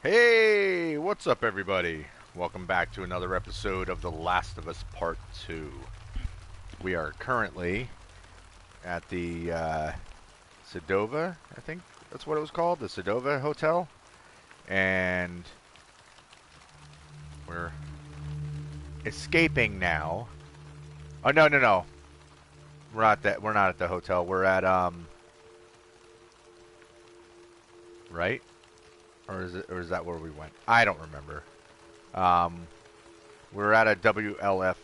Hey, what's up, everybody? Welcome back to another episode of The Last of Us Part 2. We are currently at the Sedova, I think that's what it was called, the Sedova Hotel, and we're escaping now. Oh, no, no, no. We're not at the hotel. We're at, right? Or is that where we went? I don't remember. Um, we're at a WLF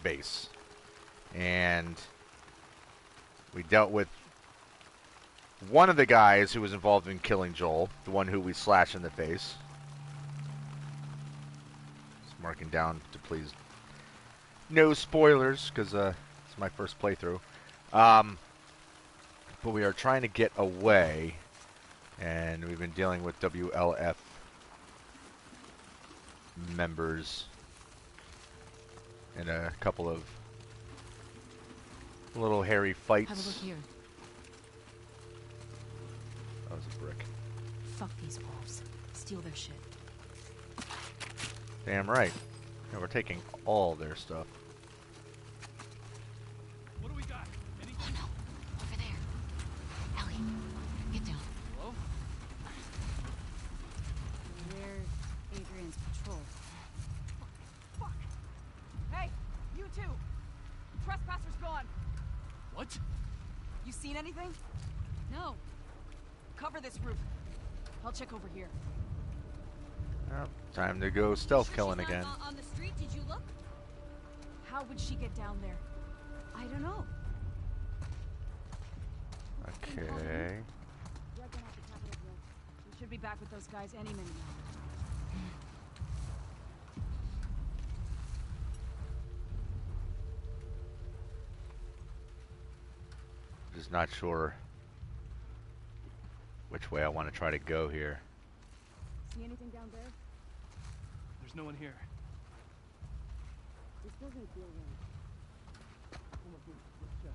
base, and we dealt with one of the guys who was involved in killing Joel, the one who we slashed in the face. Just marking down to please no spoilers, because it's my first playthrough. Um, but we are trying to get away, and we've been dealing with WLF members in a couple of little hairy fights. Have a look here. That was a brick. Fuck these wolves. Steal their shit. Damn right. Yeah, we're taking all their stuff. What do we got? Any... Oh no! Over there. Ellie, get down. Hello? Where's Adrian's patrol? Fuck! Hey, you two! Trespasser's gone. What? You seen anything? No. Cover this roof. I'll check over here. Well, time to go stealth killing She's not again. On the street, did you look? How would she get down there? I don't know. Okay. We're gonna have to cap it up. We should be back with those guys any minute now. Just not sure which way I want to try to go here. See anything down there? There's no one here. This doesn't feel right. Come up here. Let's check.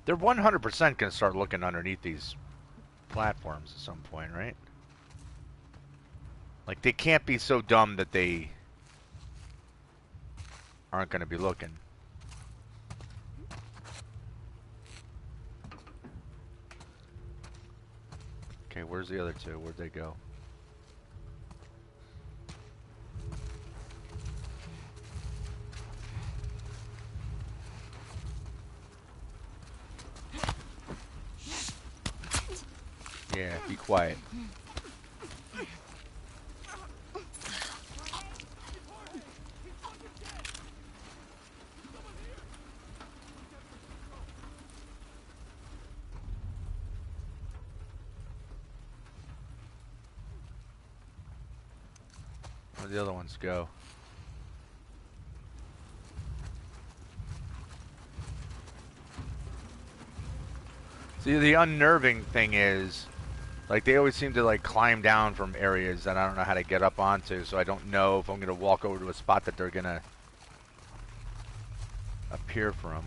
They're 100% going to start looking underneath these platforms at some point, right? Like, they can't be so dumb that they aren't going to be looking. Okay, where's the other two? Where'd they go? Yeah, be quiet. Where'd the other ones go? See, the unnerving thing is, like, they always seem to, like, climb down from areas that I don't know how to get up onto, so I don't know if I'm going to walk over to a spot that they're going to appear from.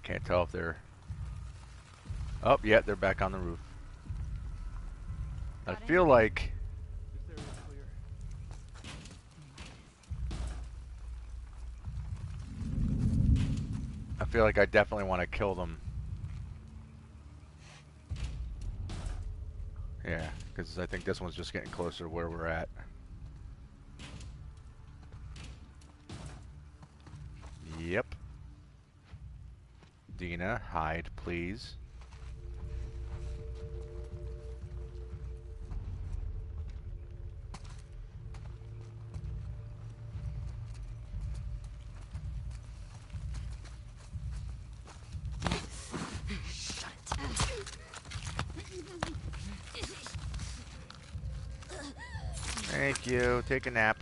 Can't tell if they're... Oh, yeah, they're back on the roof. I feel like... This area's clear. I feel like I definitely want to kill them. Yeah, because I think this one's just getting closer to where we're at. Yep. Dina, hide, please. Thank you. Take a nap.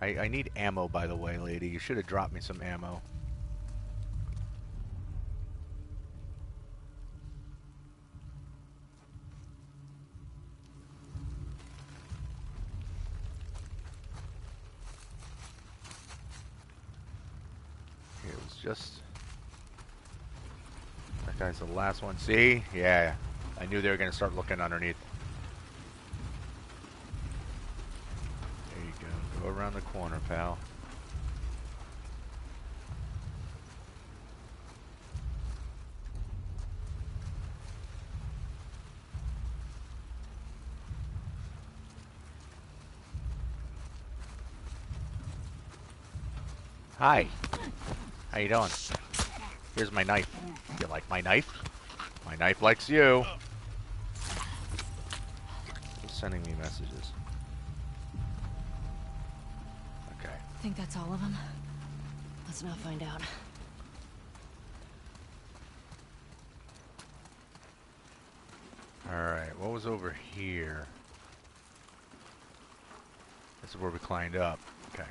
I need ammo, by the way, lady. You should have dropped me some ammo. It was just... That guy's the last one. See? Yeah. I knew they were going to start looking underneath. There you go. Go around the corner, pal. Hi. How you doing? Here's my knife. You like my knife? My knife likes you. Who's sending me messages? Okay. Think that's all of them? Let's not find out. Alright, what was over here? This is where we climbed up. Okay.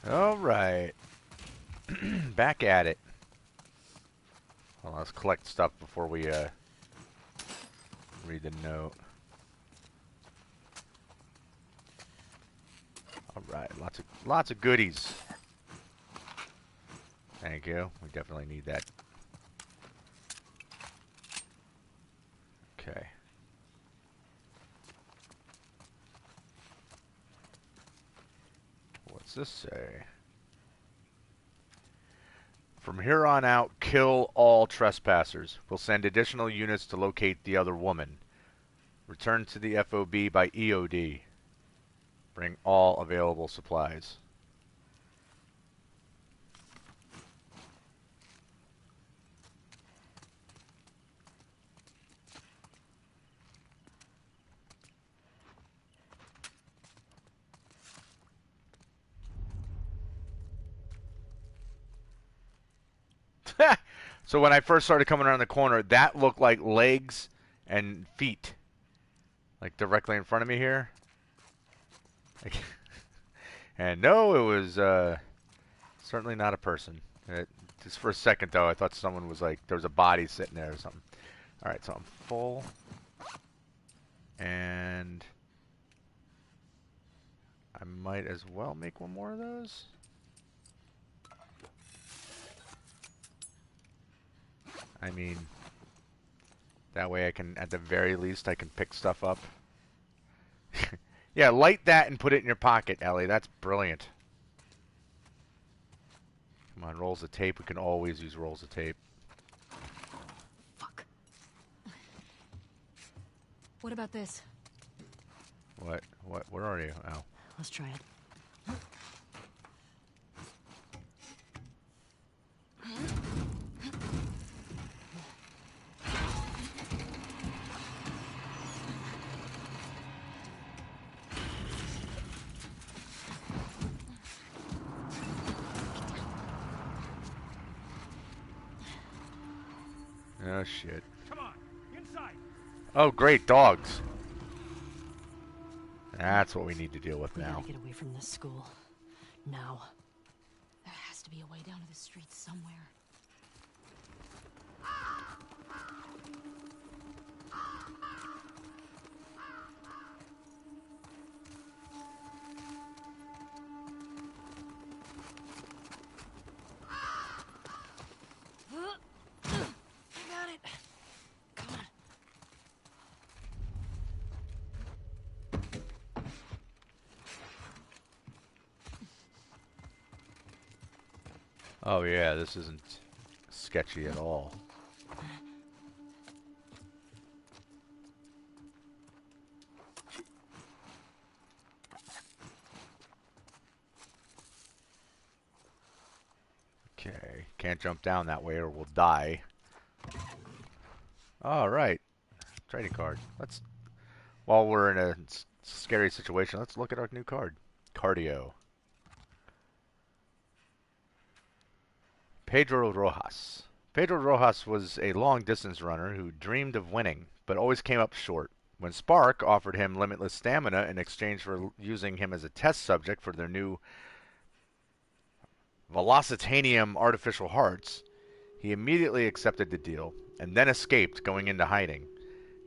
Alright. Back at it. Well, let's collect stuff before we read the note. Alright, lots of goodies. Thank you. We definitely need that. Okay. What's this say? From here on out, kill all trespassers. We'll send additional units to locate the other woman. Return to the FOB by EOD. Bring all available supplies. So when I first started coming around the corner, that looked like legs and feet. Like directly in front of me here. And no, it was certainly not a person. Just for a second, though, I thought someone was like, there was a body sitting there or something. Alright, so I'm full. And I might as well make one more of those. I mean, that way I can, at the very least, I can pick stuff up. Yeah, light that and put it in your pocket, Ellie. That's brilliant. Come on, rolls of tape. We can always use rolls of tape. Fuck. What about this? What? Where are you? Oh. Let's try it. Oh, shit. Come on, inside. Oh, great, dogs. That's what we need to deal with We now. gotta get away from this school. Now. There has to be a way down to the streets somewhere. I got it. Come on. Oh, yeah, this isn't sketchy at all. Okay, can't jump down that way or we'll die. All right, trading card. While we're in a scary situation, let's look at our new card. Cardio. Pedro Rojas. Pedro Rojas was a long-distance runner who dreamed of winning, but always came up short. When Spark offered him limitless stamina in exchange for using him as a test subject for their new Velocitanium artificial hearts, he immediately accepted the deal and then escaped, going into hiding.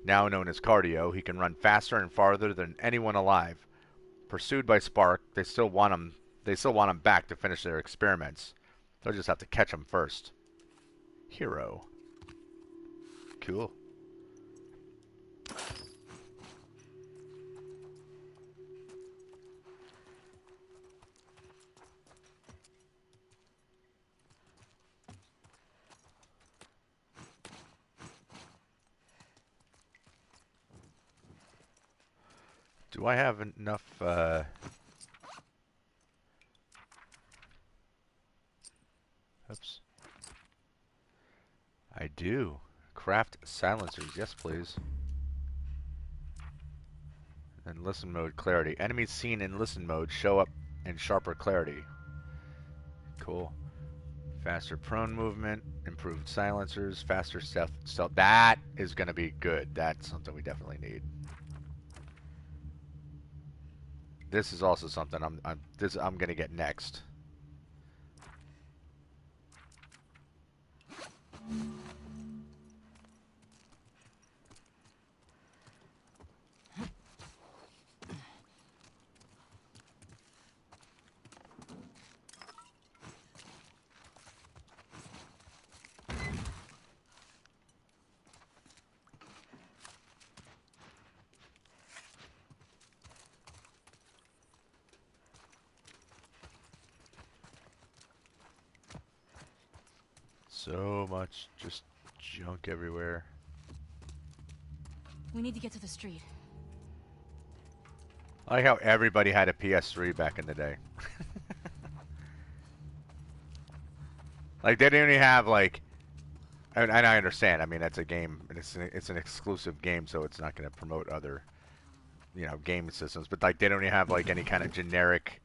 Now known as Cardio, he can run faster and farther than anyone alive. Pursued by Spark, they still want him. They still want him back to finish their experiments. They'll just have to catch him first. Hero. Cool. Do I have enough, oops. I do. Craft silencers, yes please. And listen mode clarity. Enemies seen in listen mode show up in sharper clarity. Cool. Faster prone movement, improved silencers, faster stealth. That is going to be good. That's something we definitely need. This is also something I'm going to get next. So much just junk everywhere. We need to get to the street. I like how everybody had a PS3 back in the day. Like they didn't even have like, and I understand. I mean, that's a game, and it's an exclusive game, so it's not going to promote other, game systems. But like they don't even have like any kind of generic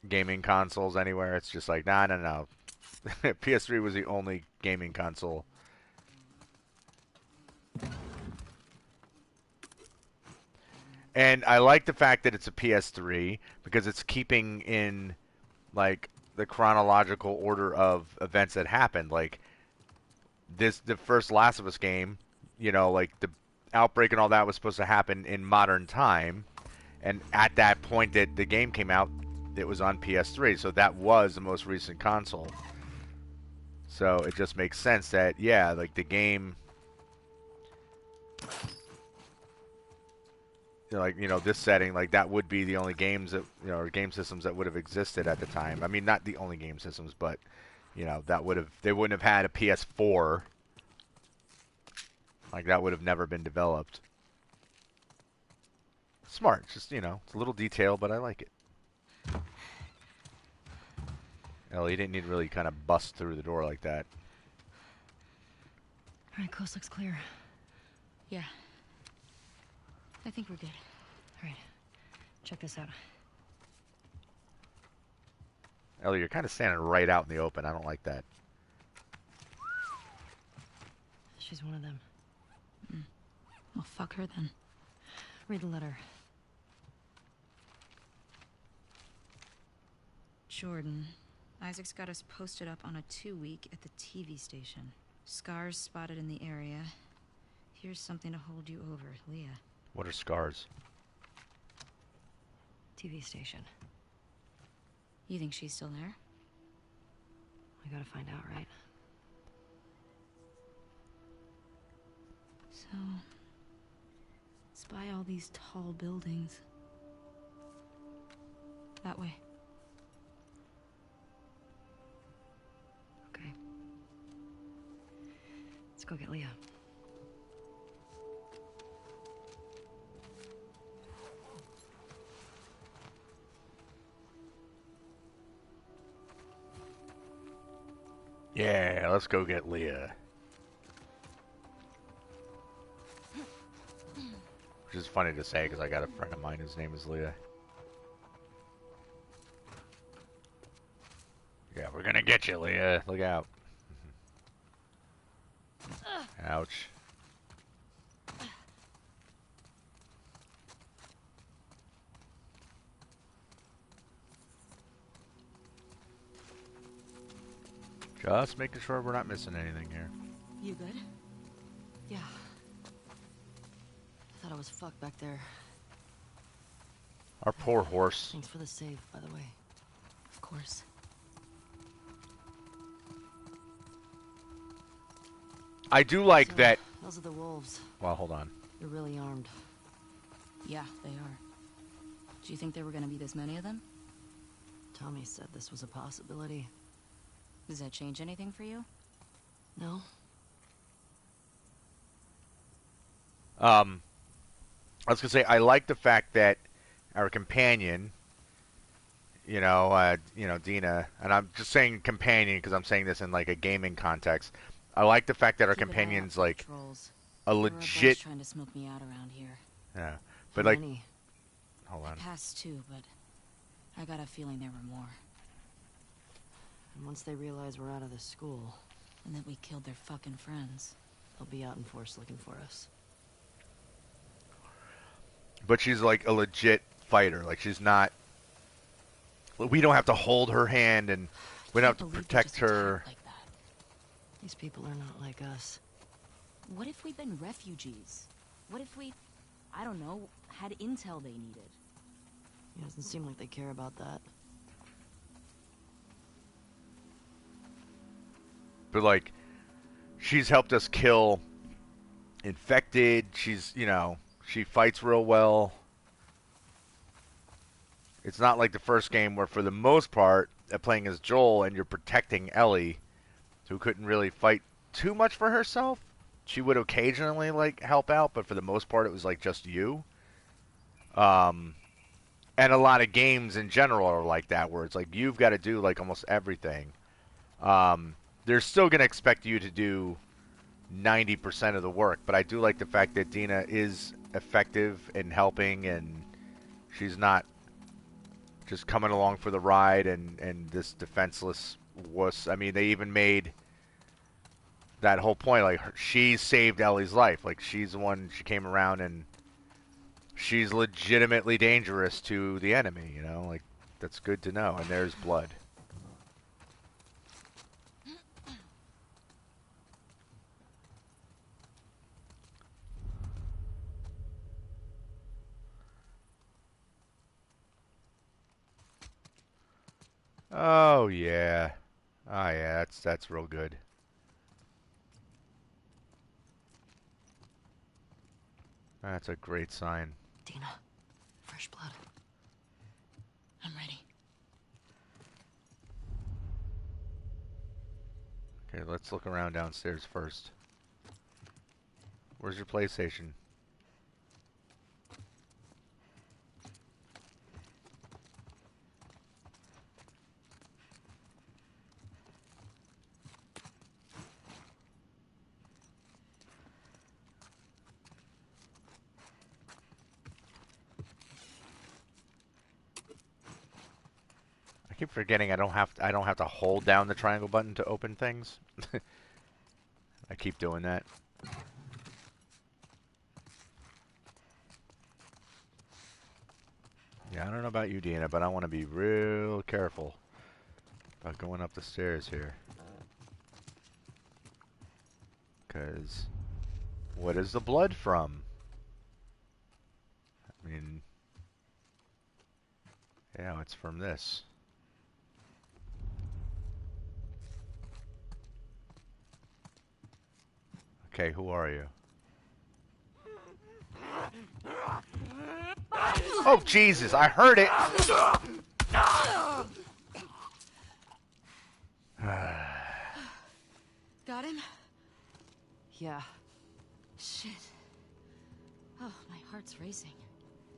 gaming consoles anywhere. It's just like, nah, no, no. PS3 was the only gaming console. And I like the fact that it's a PS3 because it's keeping in like the chronological order of events that happened. Like the first Last of Us game, like the outbreak and all that was supposed to happen in modern time, and at that point that the game came out, it was on PS3, so that was the most recent console. So it just makes sense that, yeah, like the game, this setting, like that would be the only games that, or game systems that would have existed at the time. I mean, not the only game systems, but, they wouldn't have had a PS4. Like that would have never been developed. Smart, just, it's a little detail, but I like it. Ellie, you didn't need to really kind of bust through the door like that. Alright, coast looks clear. Yeah. I think we're good. Alright. Check this out. Ellie, you're kind of standing right out in the open. I don't like that. She's one of them. Well, fuck her then. Read the letter. Jordan. Isaac's got us posted up on a 2-week at the TV station. Scars spotted in the area. Here's something to hold you over, Leah. What are scars? TV station. You think she's still there? We gotta find out, right? So... spy all these tall buildings. That way. Okay. Let's go get Leah. Yeah, let's go get Leah. Which is funny to say because I got a friend of mine whose name is Leah. chilly. Look out. Ouch. Just making sure we're not missing anything here. You good? Yeah. I thought I was fucked back there. Our poor horse. Thanks for the save, by the way. Of course. I do like So, that. Those are the wolves. Well, hold on. They're really armed. Yeah, they are. Do you think there were gonna be this many of them? Tommy said this was a possibility. Does that change anything for you? No? I was gonna say I like the fact that our companion, Dina, and I'm just saying companion because I'm saying this in like a gaming context. I like the fact that our Keep an eye out companion's for like trolls. a There were a bunch legit. trying to smoke me out around here. Yeah, How but like, many? hold on. Past two, but I got a feeling there were more. And once they realize we're out of the school, And that we killed their fucking friends. they'll be out in force looking for us. But she's like a legit fighter. Like she's not. We don't have to hold her hand and we don't have to Can't believe they protect just her. attacked like that. These people are not like us. What if we'd been refugees? What if we, I don't know, had intel they needed? It doesn't seem like they care about that. But like, she's helped us kill infected. She's, she fights real well. It's not like the first game where, for the most part, playing as Joel and you're protecting Ellie, who couldn't really fight too much for herself. She would occasionally like help out, but for the most part, it was like just you. And a lot of games in general are like that, where it's like you've got to do like almost everything. They're still going to expect you to do 90% of the work, but I do like the fact that Dina is effective in helping, and she's not just coming along for the ride and this defenseless wuss. I mean, they even made that whole point, like, she saved Ellie's life. Like, she's the one, she came around, and she's legitimately dangerous to the enemy, Like, that's good to know, and there's blood. Oh yeah. Oh yeah, that's real good. That's a great sign. Dina, fresh blood. I'm ready. Okay, let's look around downstairs first. Where's your PlayStation? I keep forgetting I don't have to hold down the triangle button to open things. I keep doing that. Yeah, I don't know about you, Dina, but I want to be real careful about going up the stairs here. Because what is the blood from? I mean, yeah, it's from this. Okay, who are you? Oh, Jesus, I heard it! Got him? Yeah, Shit. Oh, my heart's racing.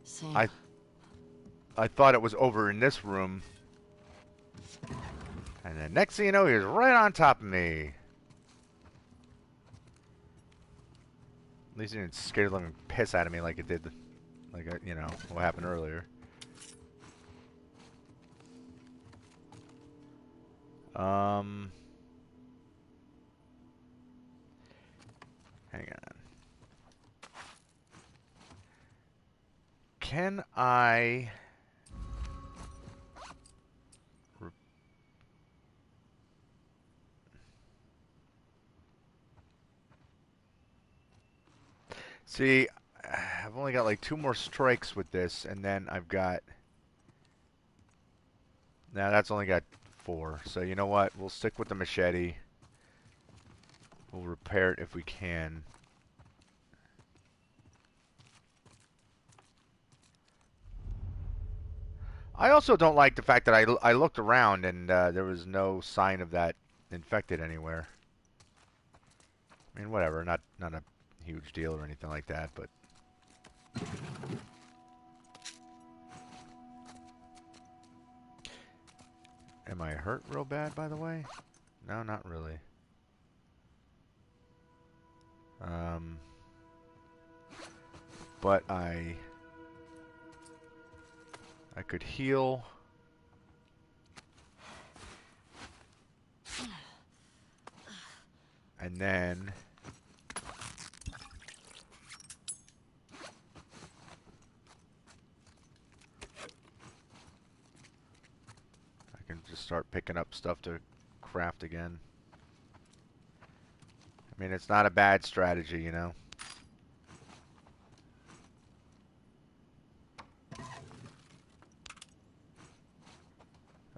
same. I thought it was over in this room. And then next thing you know, he was right on top of me. At least he didn't scare the living piss out of me like it did, what happened earlier. Um, hang on. Can I... See, I've only got like 2 more strikes with this, and then I've got... Now that's only got 4. So you know what? We'll stick with the machete. We'll repair it if we can. I also don't like the fact that I looked around and there was no sign of that infected anywhere. I mean, whatever, not a huge deal or anything like that, but... Am I hurt real bad, by the way? No, not really. But I could heal. And then I can just start picking up stuff to craft again. I mean, it's not a bad strategy, you know.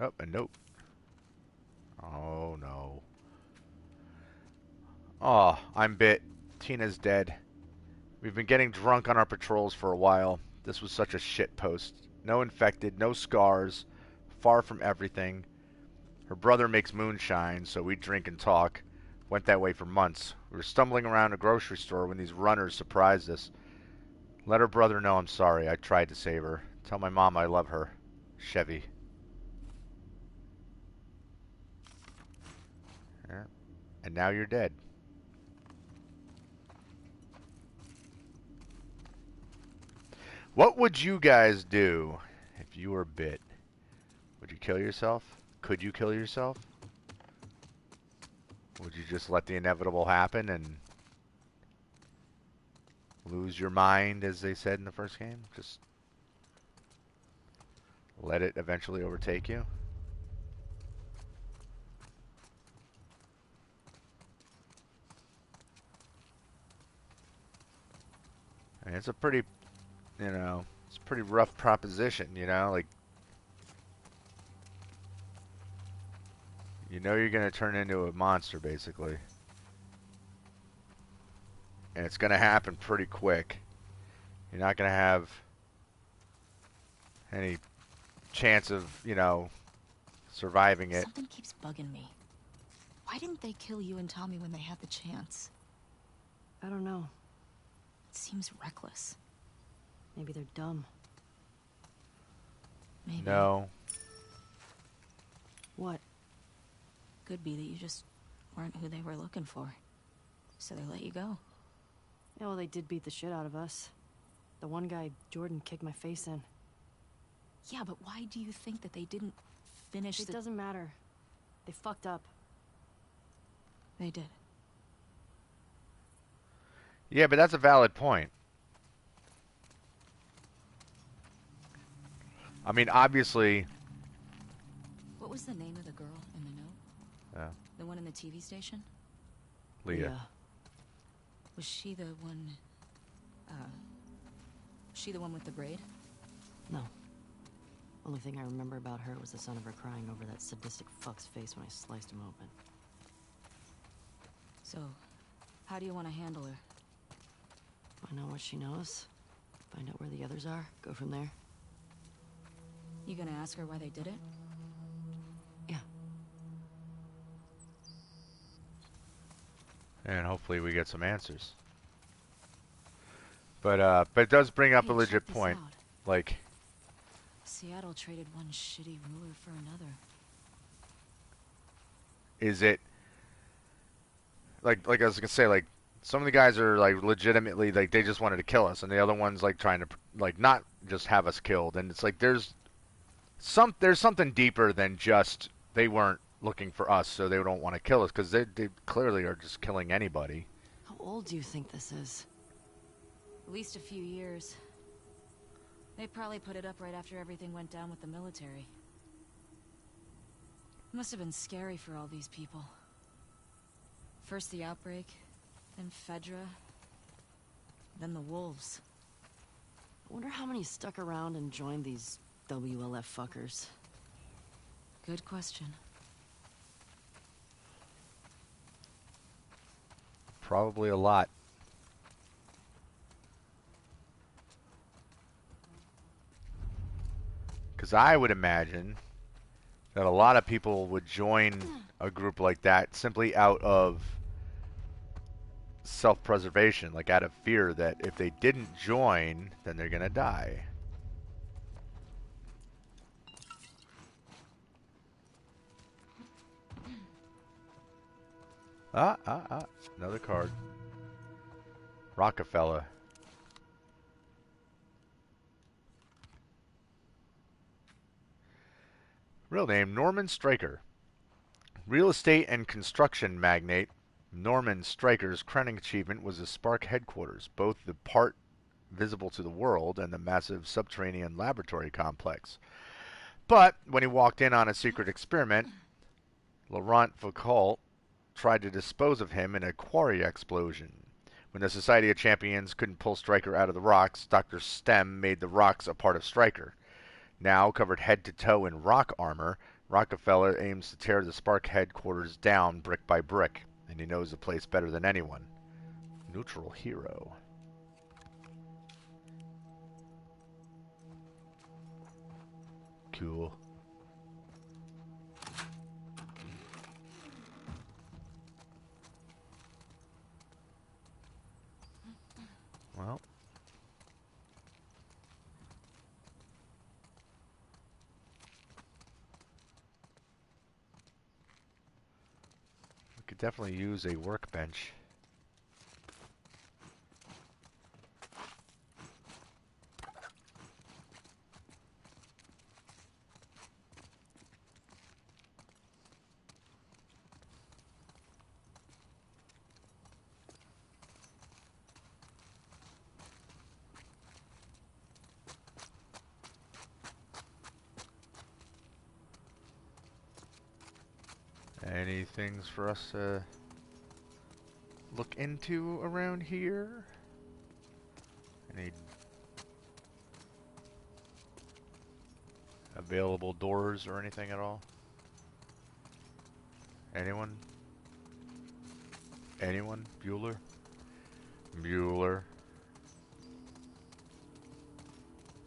Oh, a note. Oh, no. Oh, I'm bit. Tina's dead. We've been getting drunk on our patrols for a while. This was such a shit post. No infected, no scars, far from everything. Her brother makes moonshine, so we drink and talk. Went that way for months. We were stumbling around a grocery store when these runners surprised us. Let her brother know I'm sorry. I tried to save her. Tell my mom I love her. Chevy. Yeah. And now you're dead. What would you guys do if you were bit? Would you kill yourself? Could you kill yourself? Would you just let the inevitable happen and lose your mind, as they said in the first game? Just let it eventually overtake you? I mean, it's a pretty, you know, it's a pretty rough proposition, you know? Like, you know you're going to turn into a monster, basically. And it's going to happen pretty quick. You're not going to have any chance of, you know, surviving it. Something keeps bugging me. Why didn't they kill you and Tommy when they had the chance? I don't know. It seems reckless. Maybe they're dumb. Maybe. No. What? Could be that you just weren't who they were looking for. So they let you go. Yeah, well, they did beat the shit out of us. The one guy, Jordan, kicked my face in. Yeah, but why do you think that they didn't finish It doesn't matter. They fucked up. They did. Yeah, but that's a valid point. I mean, obviously... What was the name of the girl in the note? The one in the TV station? Leah. Was she the one... she the one with the braid? No. Only thing I remember about her was the sound of her crying over that sadistic fuck's face when I sliced him open. So, how do you want to handle her? Find out what she knows. Find out where the others are. Go from there. You gonna ask her why they did it? Yeah. And hopefully we get some answers. But it does bring up Hey, a legit check this point. out. Like, Seattle traded one shitty ruler for another. is it... Like I was gonna say, like, some of the guys are, like, legitimately, like, they just wanted to kill us. And the other one's, like, trying to, like, not just have us killed. And it's like, there's something deeper than just they weren't looking for us, so they don't want to kill us, because they clearly are just killing anybody. How old do you think this is? At least a few years. They probably put it up right after everything went down with the military. It must have been scary for all these people. First the outbreak, then Fedra, then the wolves. I wonder how many stuck around and joined these WLF fuckers. Good question. Probably a lot. Because I would imagine that a lot of people would join a group like that simply out of self-preservation, like out of fear that if they didn't join, then they're gonna die. Another card. Rockefeller. Real name, Norman Stryker. Real estate and construction magnate, Norman Stryker's crowning achievement was the Spark headquarters, both the part visible to the world and the massive subterranean laboratory complex. But when he walked in on a secret experiment, Laurent Foucault tried to dispose of him in a quarry explosion. When the Society of Champions couldn't pull Stryker out of the rocks, Dr. Stem made the rocks a part of Stryker. Now, covered head to toe in rock armor, Rockefeller aims to tear the Spark headquarters down brick by brick, and he knows the place better than anyone. Neutral hero. Cool. Well. We could definitely use a workbench. Any things for us to look into around here? Any available doors or anything at all? Anyone? Anyone? Bueller? Bueller.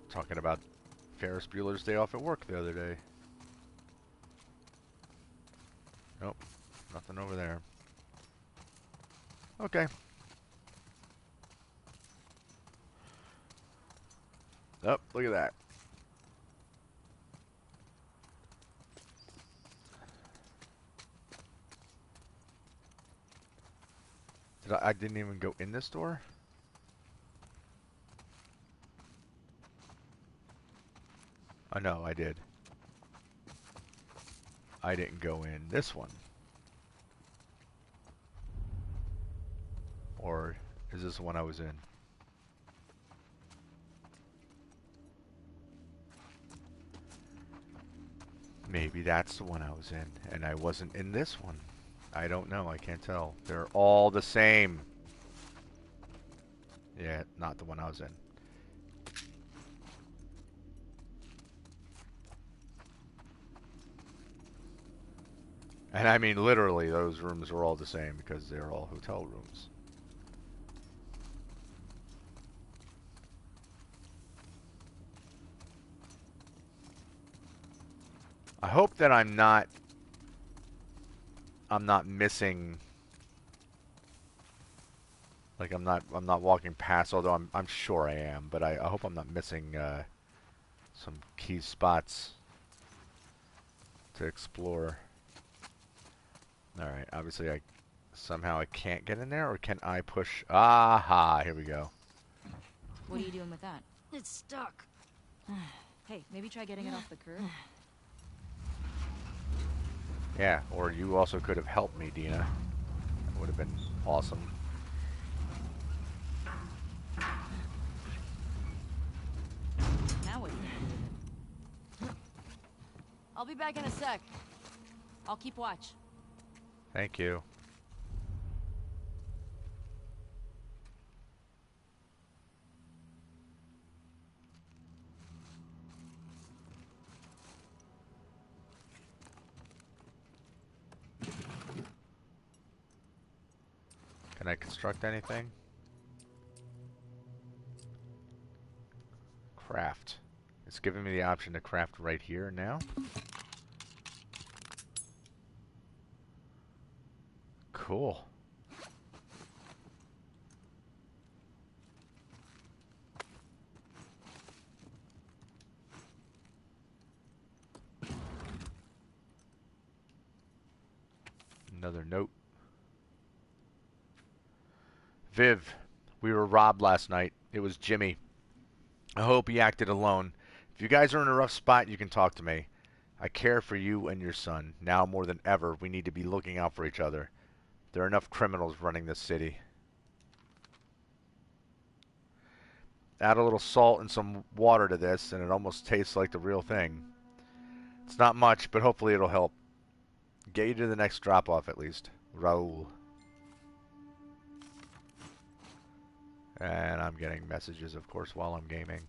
Talking about Ferris Bueller's Day Off at Work the other day. Nope. Nothing over there. Okay. Oh, look at that. I didn't even go in this door? Oh no, I did. I didn't go in this one. Or is this the one I was in? Maybe that's the one I was in, and I wasn't in this one. I don't know, I can't tell. They're all the same. Yeah, not the one I was in. And I mean literally, those rooms are all the same because they're all hotel rooms. I hope that I'm not missing, like I'm not walking past, although I'm sure I am, but I hope I'm not missing some key spots to explore. Alright, obviously somehow I can't get in there, or can I push? Aha, here we go. What are you doing with that? It's stuck. Hey, maybe try getting it off the curb. Yeah, or you also could have helped me, Dina. That would have been awesome. Now what are you gonna do with it? I'll be back in a sec. I'll keep watch. Thank you. Can I construct anything? Craft. It's giving me the option to craft right here now. Cool. Another note. Viv, we were robbed last night. It was Jimmy. I hope he acted alone. If you guys are in a rough spot, you can talk to me. I care for you and your son. Now more than ever, we need to be looking out for each other. There are enough criminals running this city. Add a little salt and some water to this, and it almost tastes like the real thing. It's not much, but hopefully it'll help. Get you to the next drop-off at least. Raul. And I'm getting messages, of course, while I'm gaming.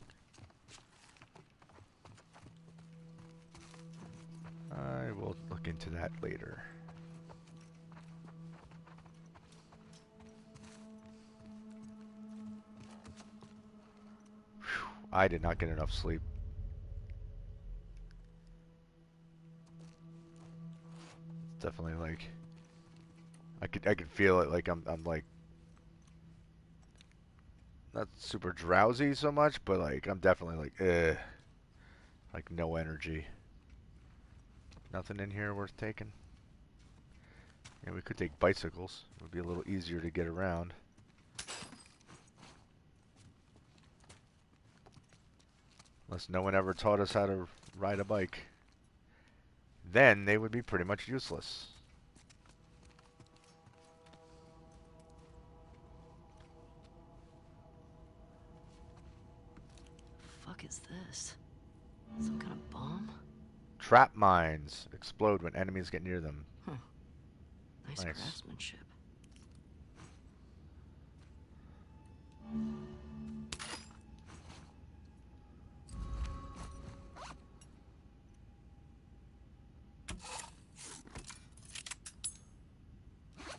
I will look into that later. Whew, I did not get enough sleep. Definitely like I could feel it, like I'm like not super drowsy so much, but like I'm definitely like like no energy. Nothing in here worth taking. Yeah, we could take bicycles. It would be a little easier to get around. Unless no one ever taught us how to ride a bike. Then they would be pretty much useless. Fuck is this? Some kind of bomb? Trap mines explode when enemies get near them. Huh. Nice Nice. craftsmanship.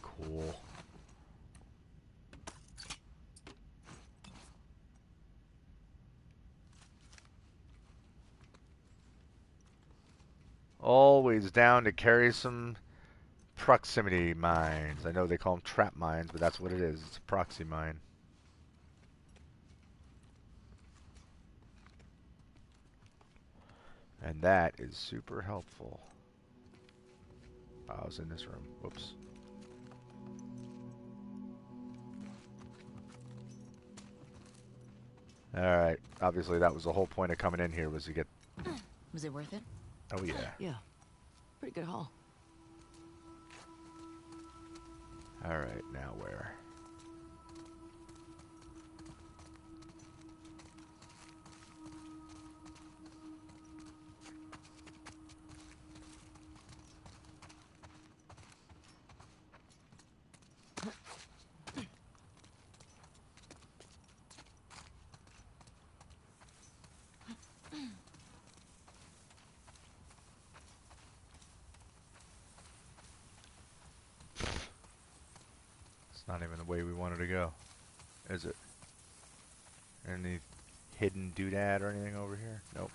Cool. Always down to carry some proximity mines. I know they call them trap mines, but that's what it is. It's a proxy mine. And that is super helpful. Oh, I was in this room. Whoops. Alright. Obviously that was the whole point of coming in here, was to get... Was it worth it? Oh yeah. Yeah. Pretty good haul. Alright, now where? It's not even the way we wanted to go, is it? Any hidden doodad or anything over here? Nope.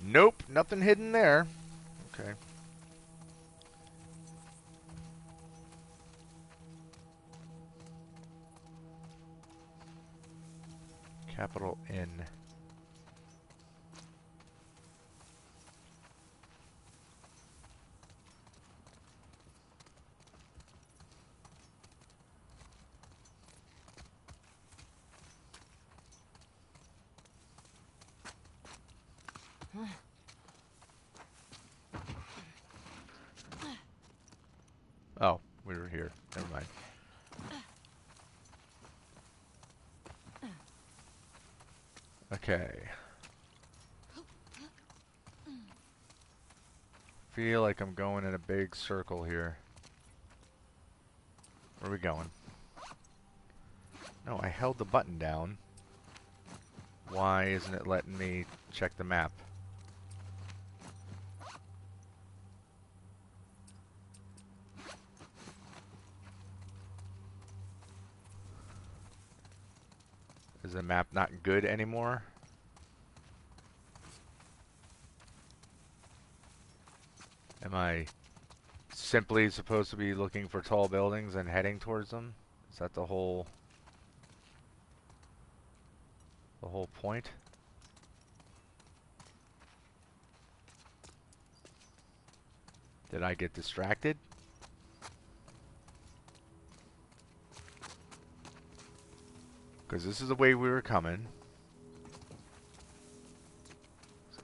Nope, nothing hidden there. Okay. Capital N. here. Never mind. Okay. Feel like I'm going in a big circle here. Where are we going? No, I held the button down. Why isn't it letting me check the map? Is the map not good anymore? Am I simply supposed to be looking for tall buildings and heading towards them? Is that the whole point? Did I get distracted? Because this is the way we were coming.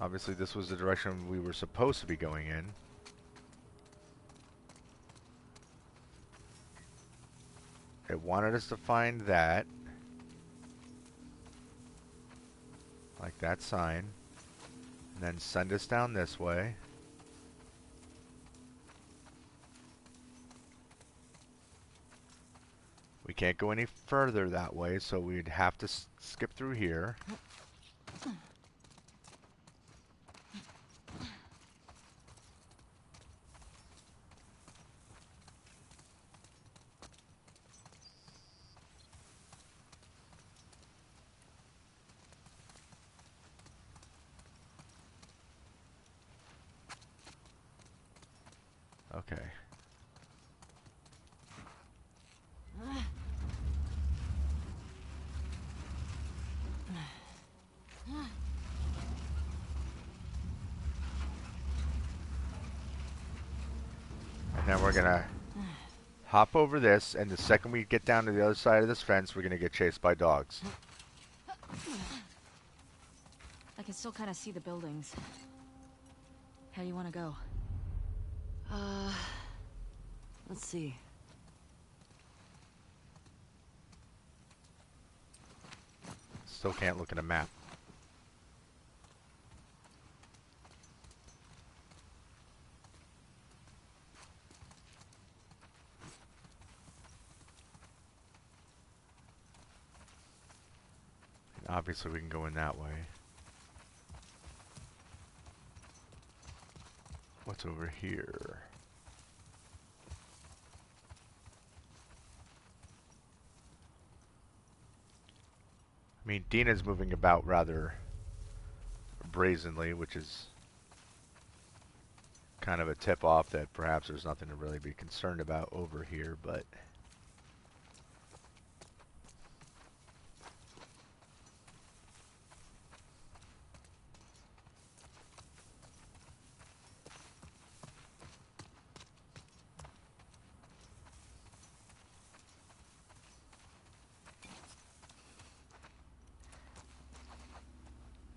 Obviously this was the direction we were supposed to be going in. It wanted us to find that. Like that sign. And then send us down this way. We can't go any further that way, so we'd have to skip through here. Okay. And then we're gonna hop over this, and the second we get down to the other side of this fence, we're gonna get chased by dogs. I can still kind of see the buildings. How do you want to go? Let's see. Still can't look at a map. And obviously we can go in that way. What's over here? I mean, Dina's moving about rather brazenly, which is kind of a tip-off that perhaps there's nothing to really be concerned about over here, but...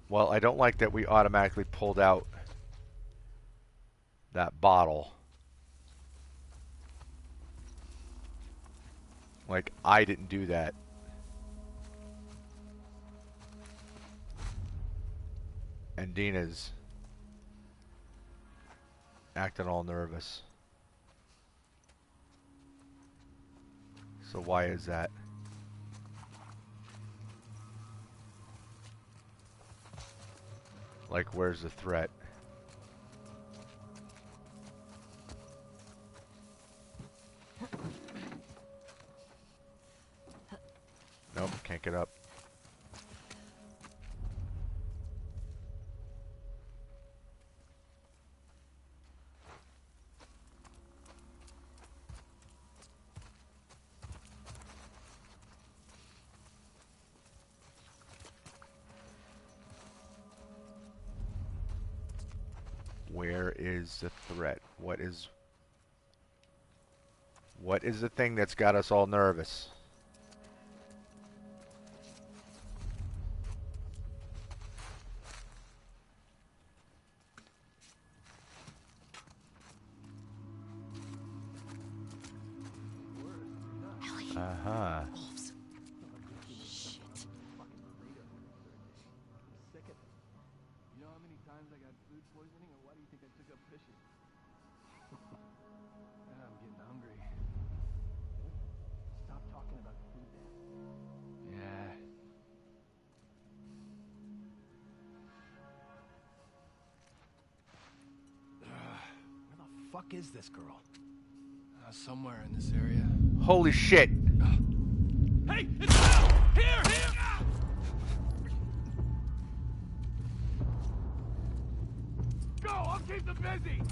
Well, I don't like that we automatically pulled out that bottle. Like, I didn't do that. And Dina's acting all nervous. So why is that? Like, where's the threat? Nope, can't get up. Where is the threat? What is the thing that's got us all nervous? Wolves. Shit. Sick of it. You know how many times I got food poisoning, or why do you think I took up fishing? Now I'm getting hungry. Stop talking about food, man. Yeah. Where the fuck is this girl? Somewhere in this area. Holy shit! Hey, it's Al! Here, here! Go, I'll keep them busy!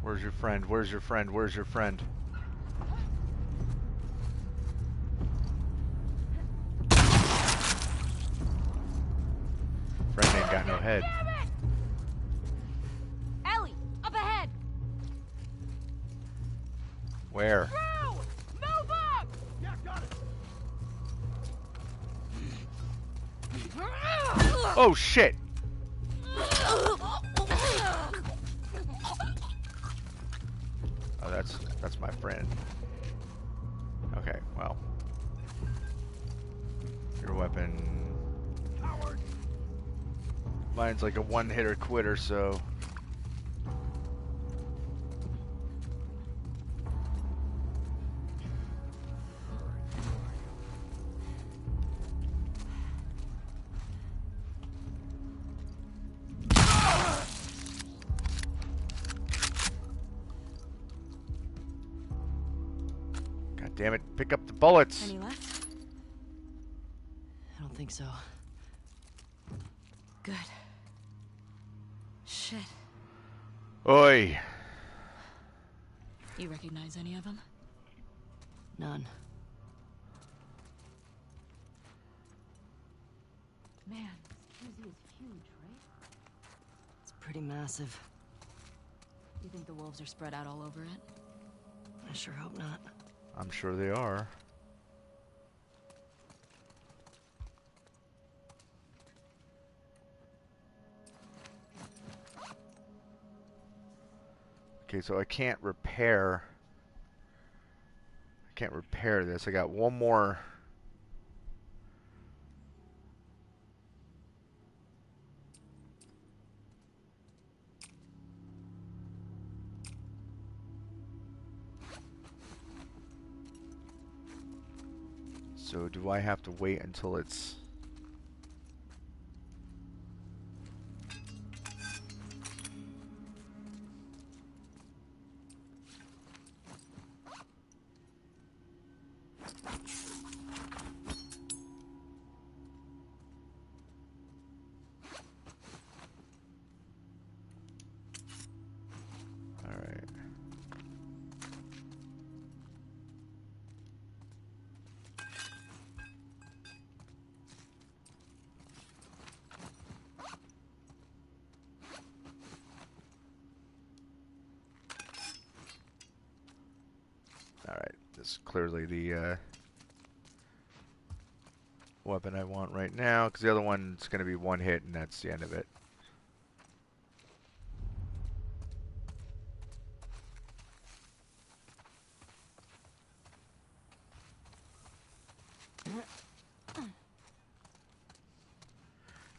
Where's your friend? Where's your friend? Where's your friend? Friend ain't got no head. Damn it! Ellie, up ahead! Where? Through! Move up! Yeah, got it! Oh shit! Oh, that's my friend. Okay, well. Your weapon. Howard! Mine's like a one-hitter quitter, so. God damn it, pick up the bullets! Any left? I don't think so. Good. Shit. Oi! You recognize any of them? None. Man, this Uzi is huge, right? It's pretty massive. You think the wolves are spread out all over it? I sure hope not. I'm sure they are. Okay, so I can't repair this. I got one more. So do I have to wait until it's... Alright. Alright, this is clearly the weapon I want right now, because the other one's going to be one hit and that's the end of it.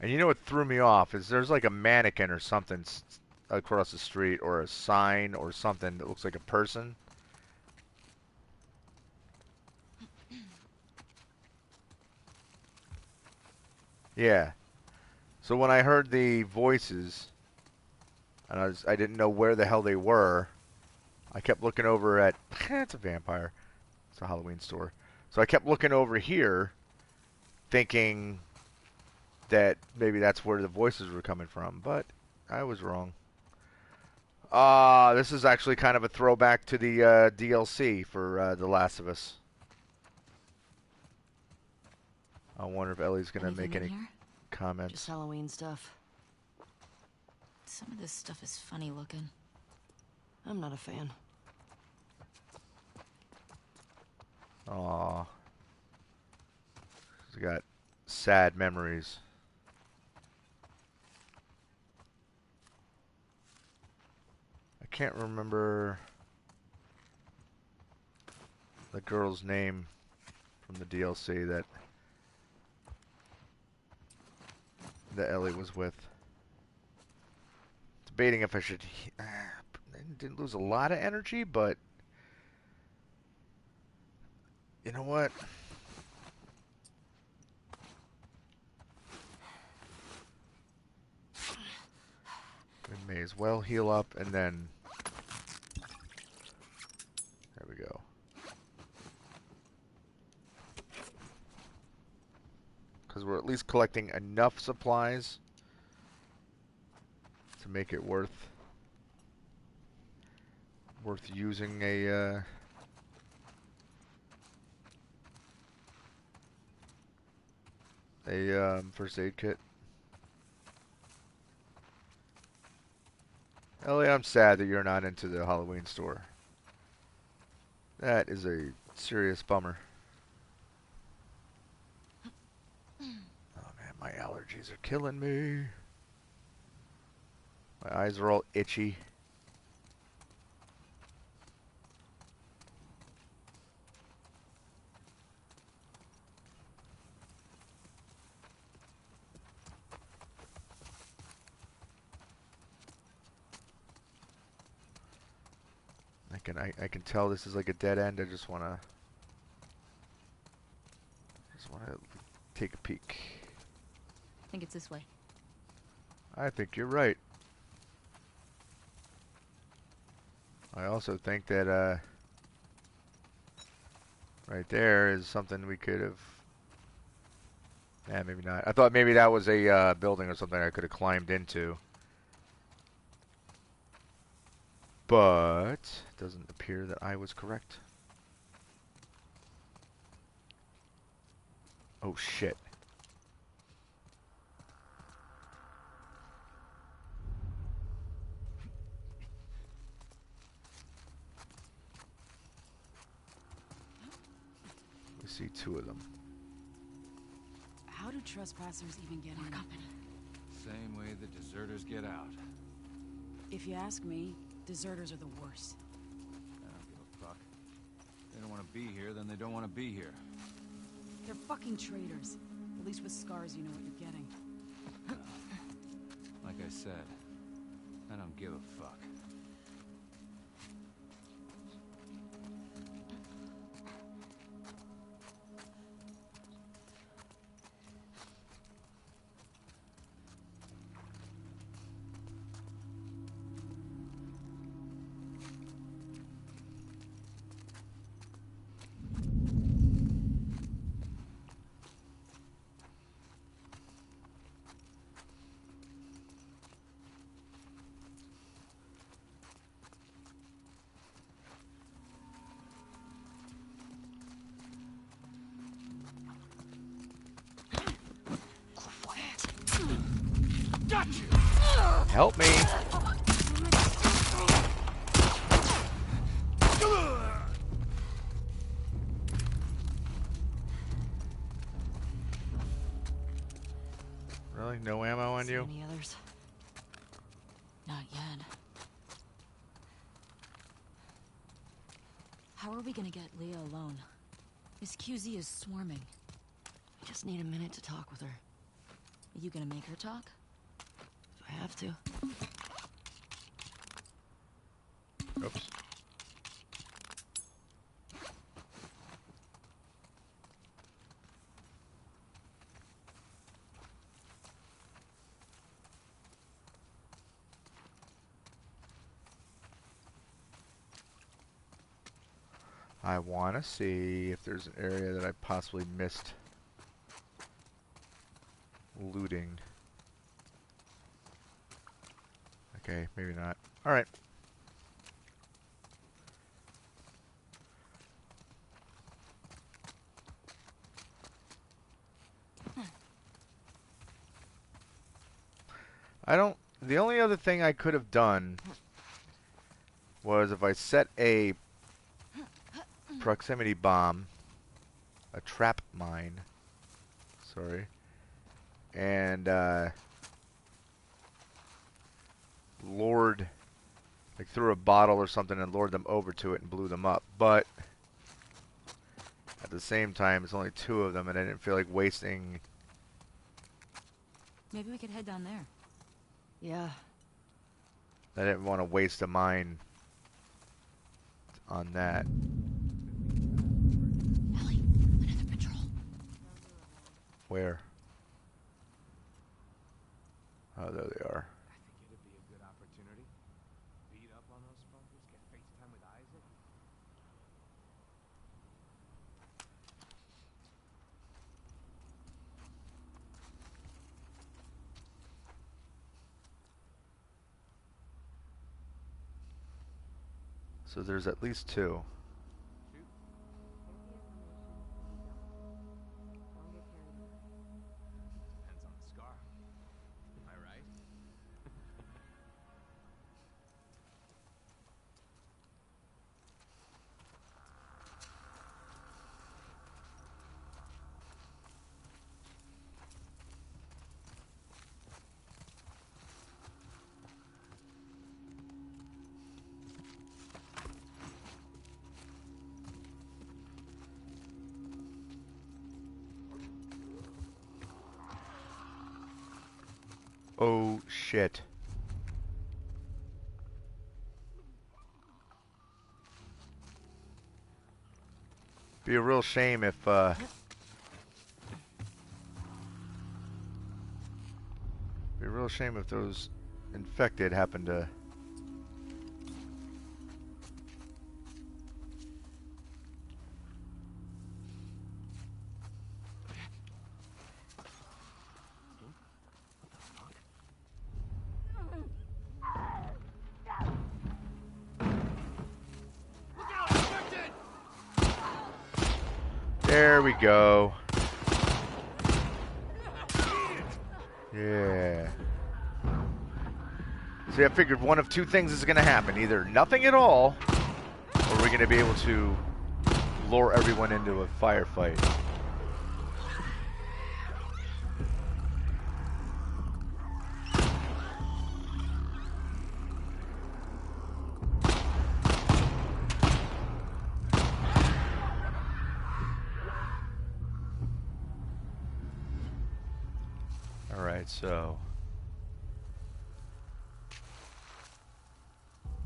And you know what threw me off is there's like a mannequin or something across the street, or a sign or something that looks like a person. Yeah. So when I heard the voices, and I didn't know where the hell they were, I kept looking over at... it's a vampire. It's a Halloween store. So I kept looking over here, thinking that maybe that's where the voices were coming from, but I was wrong. This is actually kind of a throwback to the DLC for The Last of Us. I wonder if Ellie's going to Anything make in any here? comments. Just Halloween stuff. Some of this stuff is funny looking. I'm not a fan. Aw. She's got sad memories. can't remember the girl's name from the DLC that Ellie was with. Debating if I should. Didn't lose a lot of energy, but you know what? We may as well heal up and then. There we go. Because we're at least collecting enough supplies to make it worth using a first aid kit. Ellie, I'm sad that you're not into the Halloween store. That is a serious bummer. Oh man, my allergies are killing me. My eyes are all itchy. I can tell this is like a dead end. I just wanna take a peek. I think it's this way. I think you're right. I also think that right there is something we could have. Maybe not. I thought maybe that was a building or something I could have climbed into. But it doesn't appear that I was correct. Oh shit. We see two of them. How do trespassers even get in? Company. Same way the deserters get out. If you ask me, deserters are the worst. I don't give a fuck. They don't want to be here, then they don't want to be here. They're fucking traitors. At least with scars, you know what you're getting. Like I said, I don't give a fuck. Help me. Really? No ammo on you? Any others? Not yet. How are we gonna get Leah alone? Miss QZ is swarming. I just need a minute to talk with her. Are you gonna make her talk? If I have to. Oops. I want to see if there's an area that I possibly missed looting. Okay, maybe not. All right. The only other thing I could have done was if I set a proximity bomb, a trap mine, sorry, and lured like threw a bottle or something and lured them over to it and blew them up. But at the same time, it's only 2 of them, and I didn't feel like wasting. Maybe we could head down there. Yeah. I didn't want to waste a mine on that. Ellie, another patrol. Where? Oh, there they are. I think it'd be a good opportunity. Beat up on those fuckers, get FaceTime with Isaac. So there's at least 2. Depends on the scar. Am I right? Oh, shit. Be a real shame if, be a real shame if those infected happen to... There we go. Yeah. See, I figured one of 2 things is going to happen. Either nothing at all, or we're going to be able to lure everyone into a firefight. Alright, so...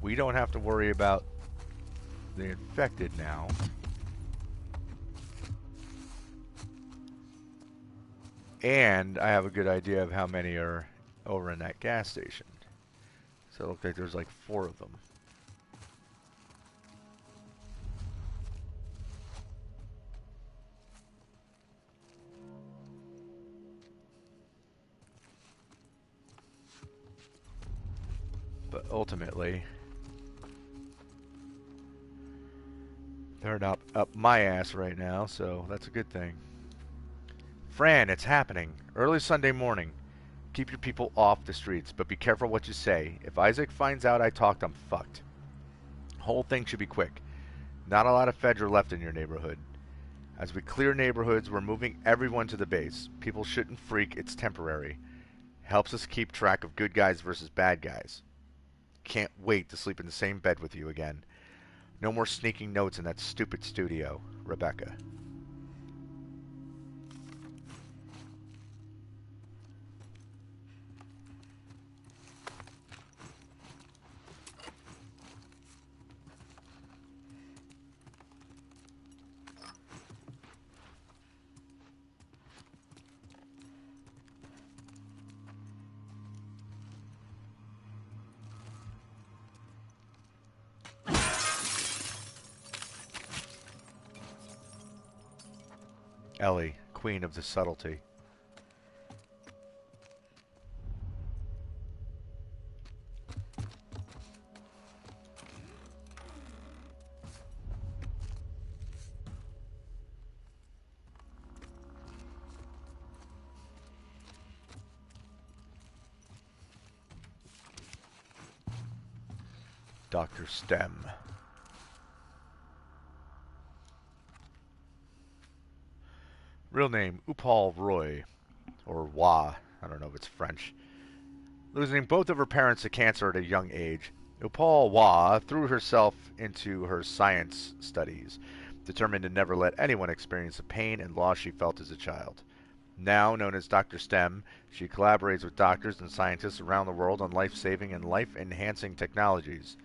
we don't have to worry about the infected now. And I have a good idea of how many are over in that gas station. So it looks like there's like 4 of them. But ultimately, they're not up my ass right now, so that's a good thing. Fran, it's happening. Early Sunday morning. Keep your people off the streets, but be careful what you say. If Isaac finds out I talked, I'm fucked. Whole thing should be quick. Not a lot of feds are left in your neighborhood. As we clear neighborhoods, we're moving everyone to the base. People shouldn't freak, it's temporary. Helps us keep track of good guys versus bad guys. Can't wait to sleep in the same bed with you again. No more sneaking notes in that stupid studio. Rebecca. Ellie, queen of the subtlety. Dr. Stem. Real name, Upal Roy. Or Wa. I don't know if it's French. Losing both of her parents to cancer at a young age. Upal Wa threw herself into her science studies, determined to never let anyone experience the pain and loss she felt as a child. Now known as Dr. STEM, she collaborates with doctors and scientists around the world on life-saving and life-enhancing technologies.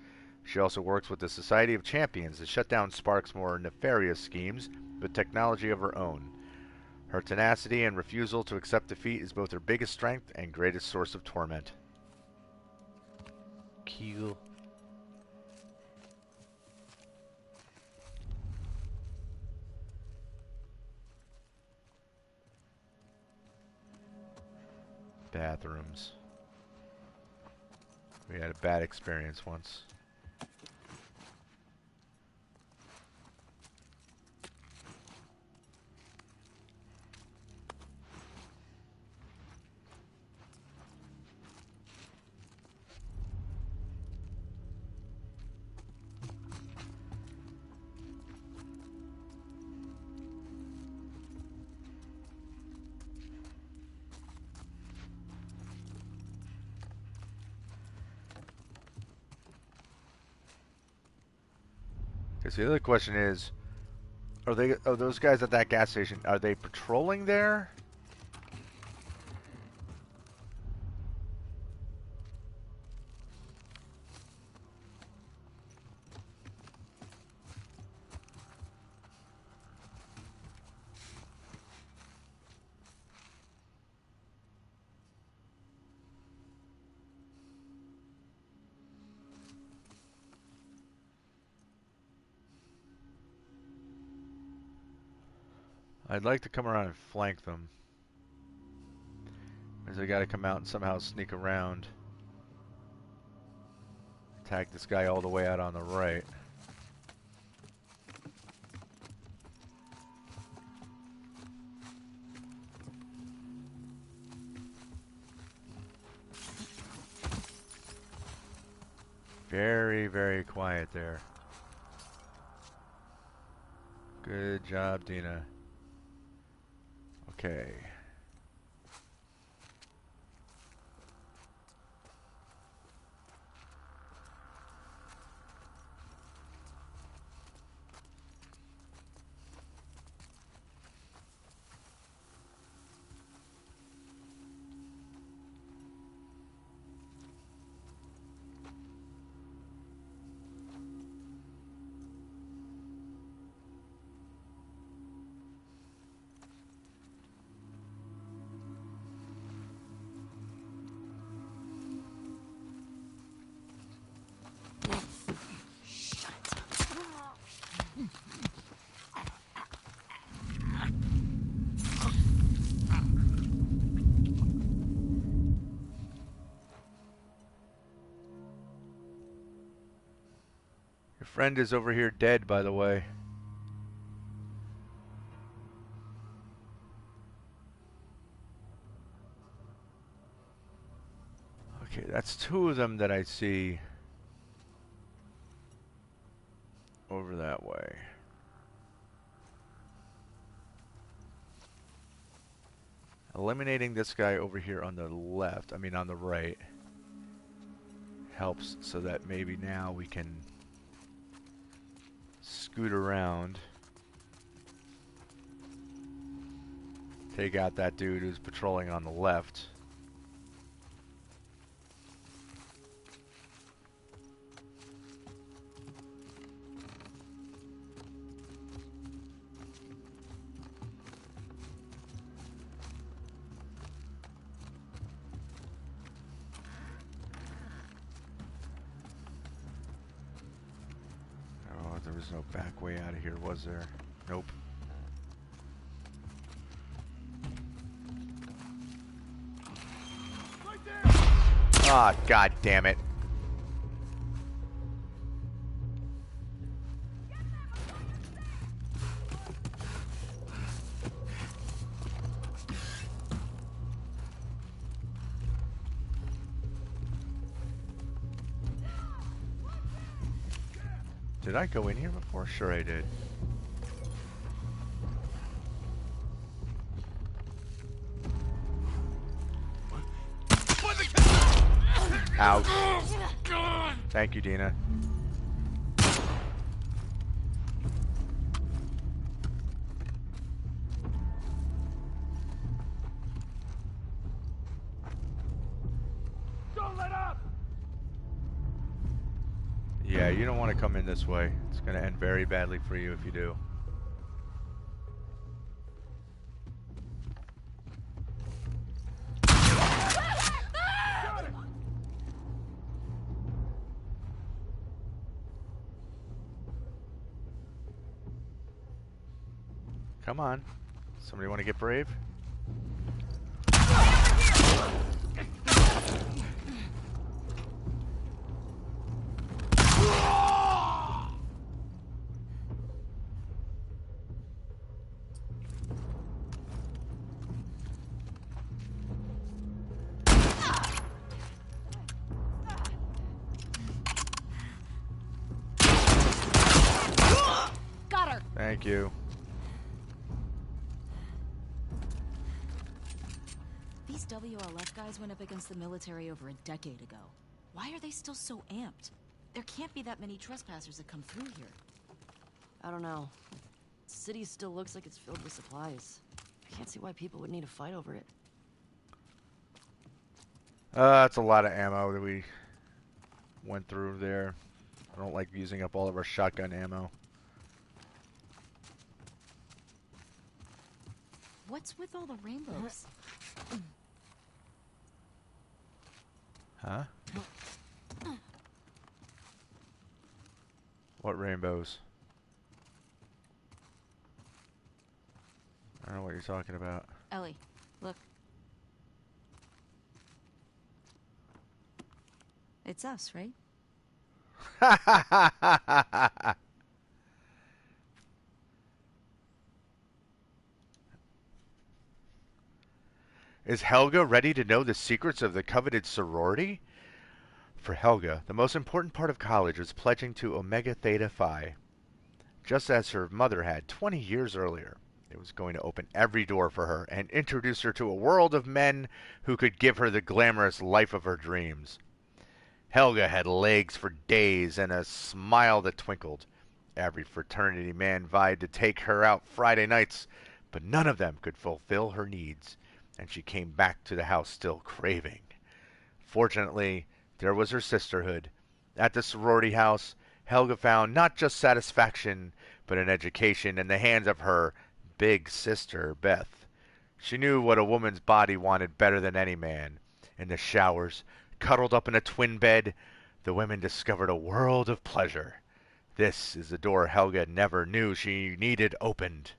She also works with the Society of Champions to shut down Spark's more nefarious schemes with technology of her own. Her tenacity and refusal to accept defeat is both her biggest strength and greatest source of torment. Cool. Bathrooms. We had a bad experience once. Because the other question is, are those guys at that gas station, are they patrolling there? I'd like to come around and flank them. Because they gotta come out and somehow sneak around. Attack this guy all the way out on the right. Very, very quiet there. Good job, Dina. Okay. Your friend is over here dead, by the way. Okay, that's two of them that I see over that way. Eliminating this guy over here on the left, I mean on the right, helps so that maybe now we can scoot around, take out that dude who's patrolling on the left. There was no back way out of here, was there? Nope. Ah, god damn it. Did I go in here before? Sure I did. Ouch. Thank you, Dina. Don't let up! Yeah, you don't want to come in this way. It's going to end very badly for you if you do. Come on. Somebody want to get brave? Got her. Thank you. These WLF guys went up against the military over a decade ago. Why are they still so amped? There can't be that many trespassers that come through here. I don't know. The city still looks like it's filled with supplies. I can't see why people would need a fight over it. That's a lot of ammo that we went through there. I don't like using up all of our shotgun ammo. What's with all the rainbows? Huh? What rainbows? I don't know what you're talking about. Ellie, look. It's us, right? Is Helga ready to know the secrets of the coveted sorority? For Helga, the most important part of college was pledging to Omega Theta Phi, just as her mother had 20 years earlier. It was going to open every door for her and introduce her to a world of men who could give her the glamorous life of her dreams. Helga had legs for days and a smile that twinkled. Every fraternity man vied to take her out Friday nights, but none of them could fulfill her needs, and she came back to the house still craving. Fortunately, there was her sisterhood. At the sorority house, Helga found not just satisfaction, but an education in the hands of her big sister, Beth. She knew what a woman's body wanted better than any man. In the showers, cuddled up in a twin bed, the women discovered a world of pleasure. This is the door Helga never knew she needed opened.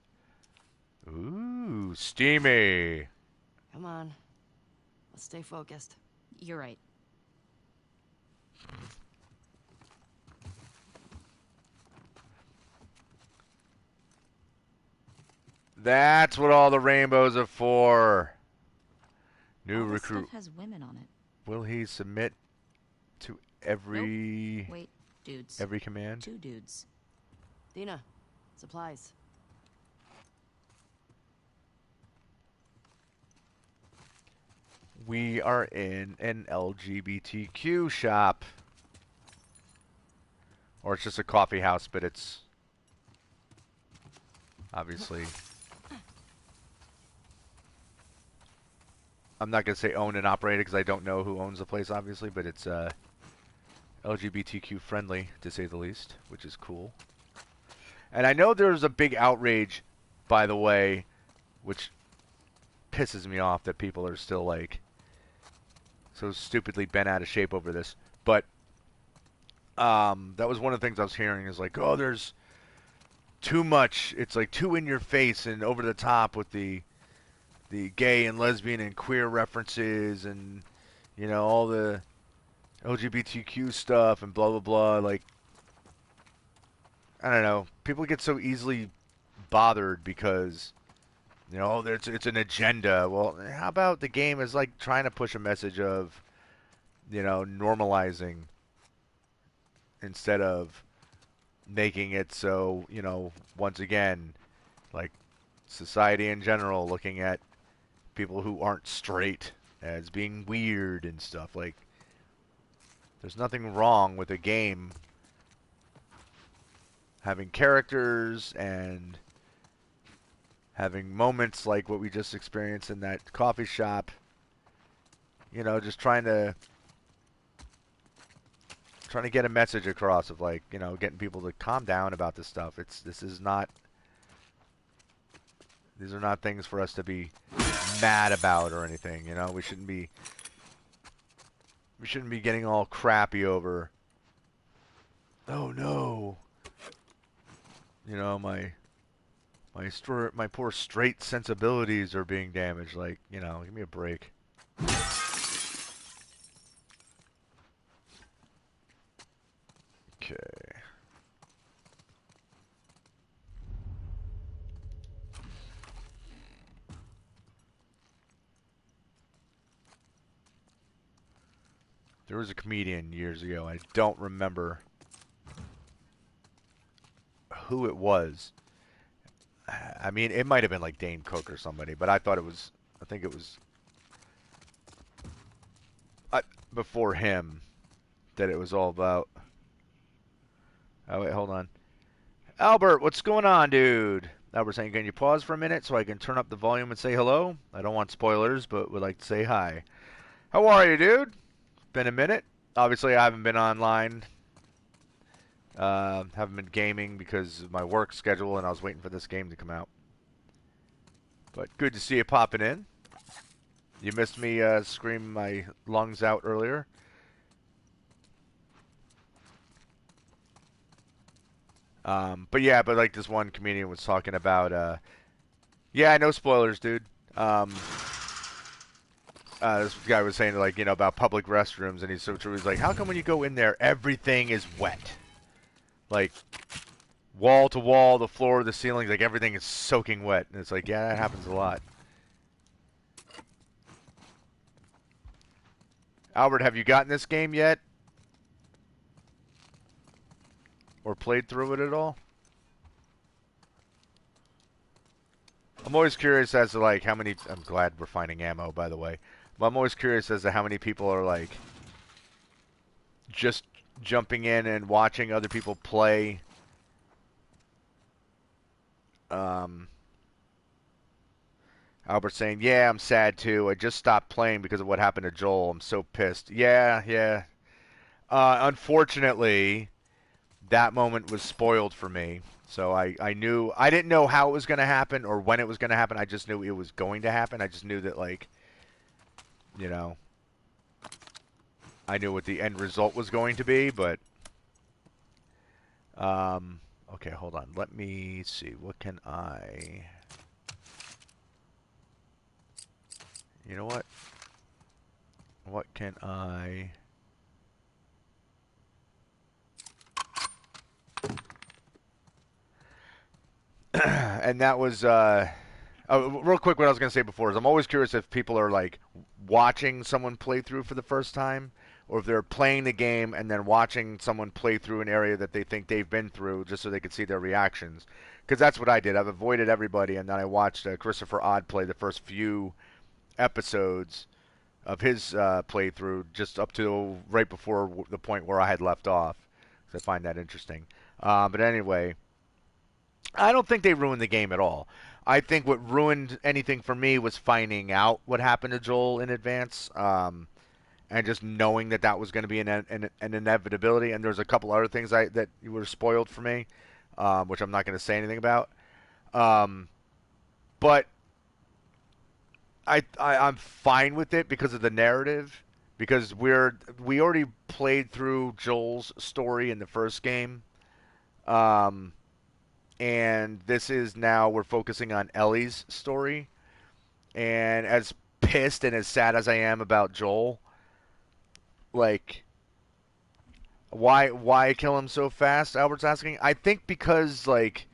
Ooh, steamy. Come on. Let's stay focused. You're right. That's what all the rainbows are for. New All this recruit. stuff has women on it. Will he submit to every Wait, dudes. every command? 2 dudes. Dina, supplies. We are in an LGBTQ shop. Or it's just a coffee house, but it's obviously... I'm not going to say owned and operated because I don't know who owns the place, obviously, but it's LGBTQ friendly, to say the least, which is cool. And I know there's a big outrage, by the way, which pisses me off that people are still, like, so stupidly bent out of shape over this. But that was one of the things I was hearing is like, oh, there's too much. It's like too in your face and over the top with the gay and lesbian and queer references and, you know, all the LGBTQ stuff and blah, blah, blah. Like, I don't know. People get so easily bothered because, you know, it's an agenda. Well, how about the game is like trying to push a message of, you know, normalizing instead of making it so, you know, once again, like society in general looking at people who aren't straight as being weird and stuff. Like, There's nothing wrong with a game having characters and having moments like what we just experienced in that coffee shop. You know, just trying to get a message across of, like, you know, getting people to calm down about this stuff. These are not things for us to be mad about or anything, you know. We shouldn't be getting all crappy over, oh no, you know, my poor straight sensibilities are being damaged. Like, you know, give me a break. Okay. There was a comedian years ago. I don't remember who it was. I mean, it might have been like Dane Cook or somebody, but I think it was before him that it was all about. Oh, wait, hold on. Albert, what's going on, dude? Albert saying, can you pause for a minute so I can turn up the volume and say hello? I don't want spoilers, but would like to say hi. How are you, dude? Been a minute. Obviously, I haven't been online. Haven't been gaming because of my work schedule, and I was waiting for this game to come out. But good to see you popping in. You missed me scream my lungs out earlier. But like this one comedian was talking about, yeah, no spoilers, dude. This guy was saying, like, you know, about public restrooms, and he's so true. He's like, how come when you go in there, everything is wet? Like, wall to wall, the floor, the ceilings, like, everything is soaking wet. And it's like, yeah, that happens a lot. Albert, have you gotten this game yet? Or played through it at all? I'm always curious as to, like, how many... I'm glad we're finding ammo, by the way. But I'm always curious as to how many people are, like, just jumping in and watching other people play. Albert saying, yeah, I'm sad, too. I just stopped playing because of what happened to Joel. I'm so pissed. Yeah. Unfortunately, that moment was spoiled for me. So I didn't know how it was going to happen or when it was going to happen. I just knew it was going to happen. I just knew that, like, you know, I knew what the end result was going to be, but, okay, hold on. Let me see. What can I, you know what? What can I, and that was, real quick, what I was going to say before is I'm always curious if people are, like, watching someone play through for the first time, or if they're playing the game and then watching someone play through an area that they think they've been through just so they could see their reactions. Because that's what I did. I've avoided everybody, and then I watched Christopher Odd play the first few episodes of his playthrough just up to right before the point where I had left off. So I find that interesting. But anyway, I don't think they ruined the game at all. I think what ruined anything for me was finding out what happened to Joel in advance, and just knowing that that was going to be an inevitability. And there's a couple other things that were spoiled for me, which I'm not going to say anything about. But I'm fine with it because of the narrative, because we already played through Joel's story in the first game. And this is now we're focusing on Ellie's story. And as pissed and as sad as I am about Joel, like, why kill him so fast? Albert's asking. I think because, like,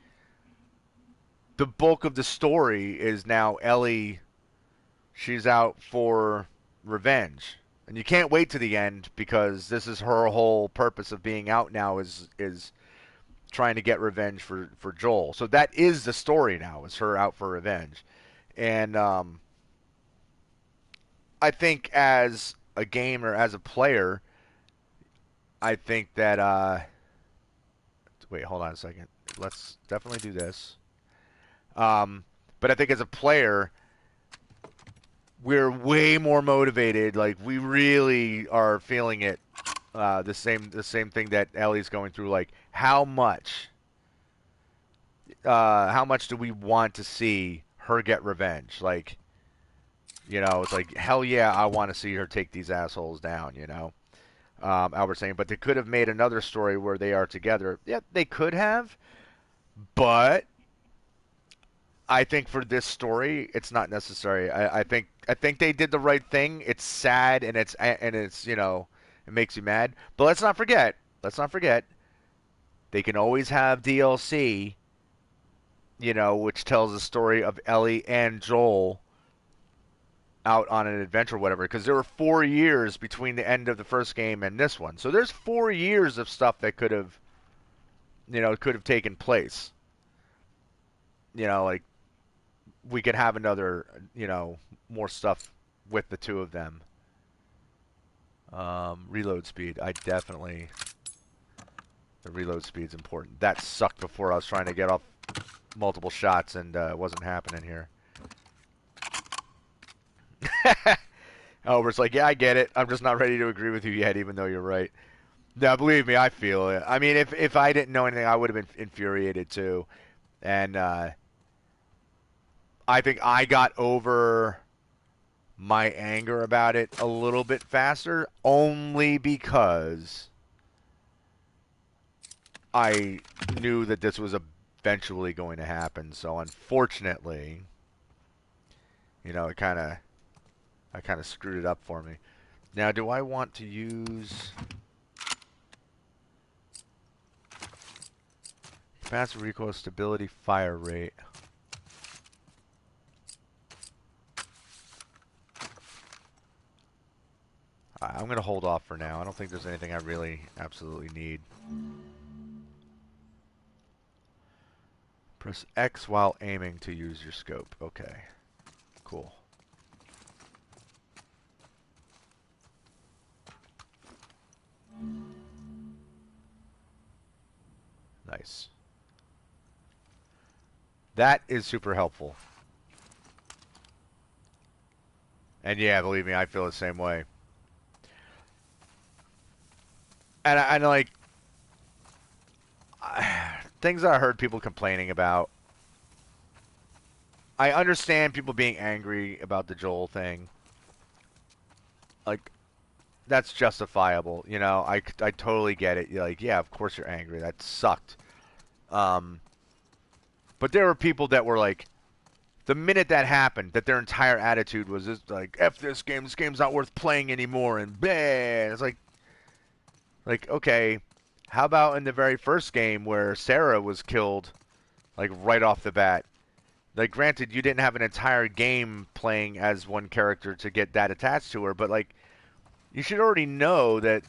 the bulk of the story is now Ellie. She's out for revenge, and you can't wait to the end because this is her whole purpose of being out now is trying to get revenge for Joel. So that is the story now, is her out for revenge. And I think as a gamer, as a player, I think that wait, hold on a second. Let's definitely do this. But I think as a player, we're way more motivated. Like we really are feeling it. The same thing that Ellie's going through. Like how much do we want to see her get revenge? Like, it's like hell yeah, I want to see her take these assholes down. Albert saying, but they could have made another story where they are together. Yeah, they could have, but I think for this story, it's not necessary. I think they did the right thing. It's sad and it's it makes you mad. But let's not forget. They can always have DLC, which tells the story of Ellie and Joel out on an adventure, or whatever. Because there were 4 years between the end of the first game and this one, so there's 4 years of stuff that could have taken place. Like we could have another, more stuff with the two of them. Reload speed. The reload speed's important. That sucked before. I was trying to get off multiple shots and it wasn't happening here. Albert's like, yeah, I get it. I'm just not ready to agree with you yet, even though you're right. Now, believe me, I feel it. I mean, if I didn't know anything, I would have been infuriated too. And I think I got over my anger about it a little bit faster, only because I knew that this was eventually going to happen. So unfortunately, I kind of screwed it up for me. Now, do I want to use fast recoil, stability, fire rate? I'm going to hold off for now. I don't think there's anything I really absolutely need. Press X while aiming to use your scope. Okay. Cool. Nice. That is super helpful. And yeah, believe me, I feel the same way. And I like things that I heard people complaining about. I understand people being angry about the Joel thing. Like, that's justifiable. I totally get it. You're like, yeah, of course you're angry. That sucked. But there were people that were like, the minute that happened, that their entire attitude was just like, F this game. This game's not worth playing anymore. And bang. It's like, okay, how about in the very first game where Sarah was killed, like, right off the bat? Like, granted, you didn't have an entire game playing as one character to get that attached to her, but, like, you should already know that,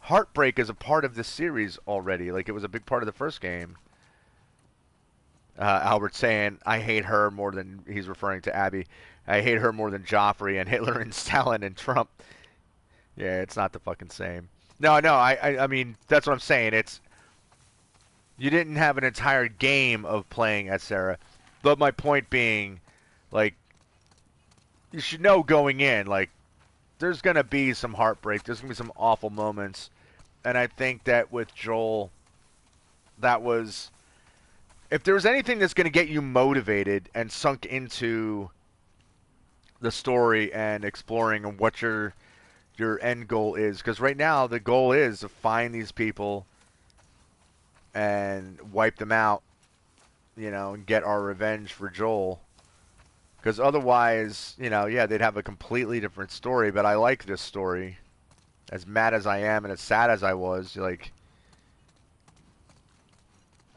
heartbreak is a part of this series already. Like, it was a big part of the first game. Albert saying, I hate her more than, he's referring to Abby, I hate her more than Joffrey and Hitler and Stalin and Trump. Yeah, it's not the fucking same. No, I mean, that's what I'm saying. You didn't have an entire game of playing as Sarah. But my point being, like, you should know going in, like, there's going to be some heartbreak. There's going to be some awful moments. And I think that with Joel, that was... If there was anything that's going to get you motivated and sunk into the story and exploring and what your end goal is, because right now the goal is to find these people and wipe them out, and get our revenge for Joel. Because otherwise, yeah, they'd have a completely different story. But I like this story. As mad as I am and as sad as I was, like,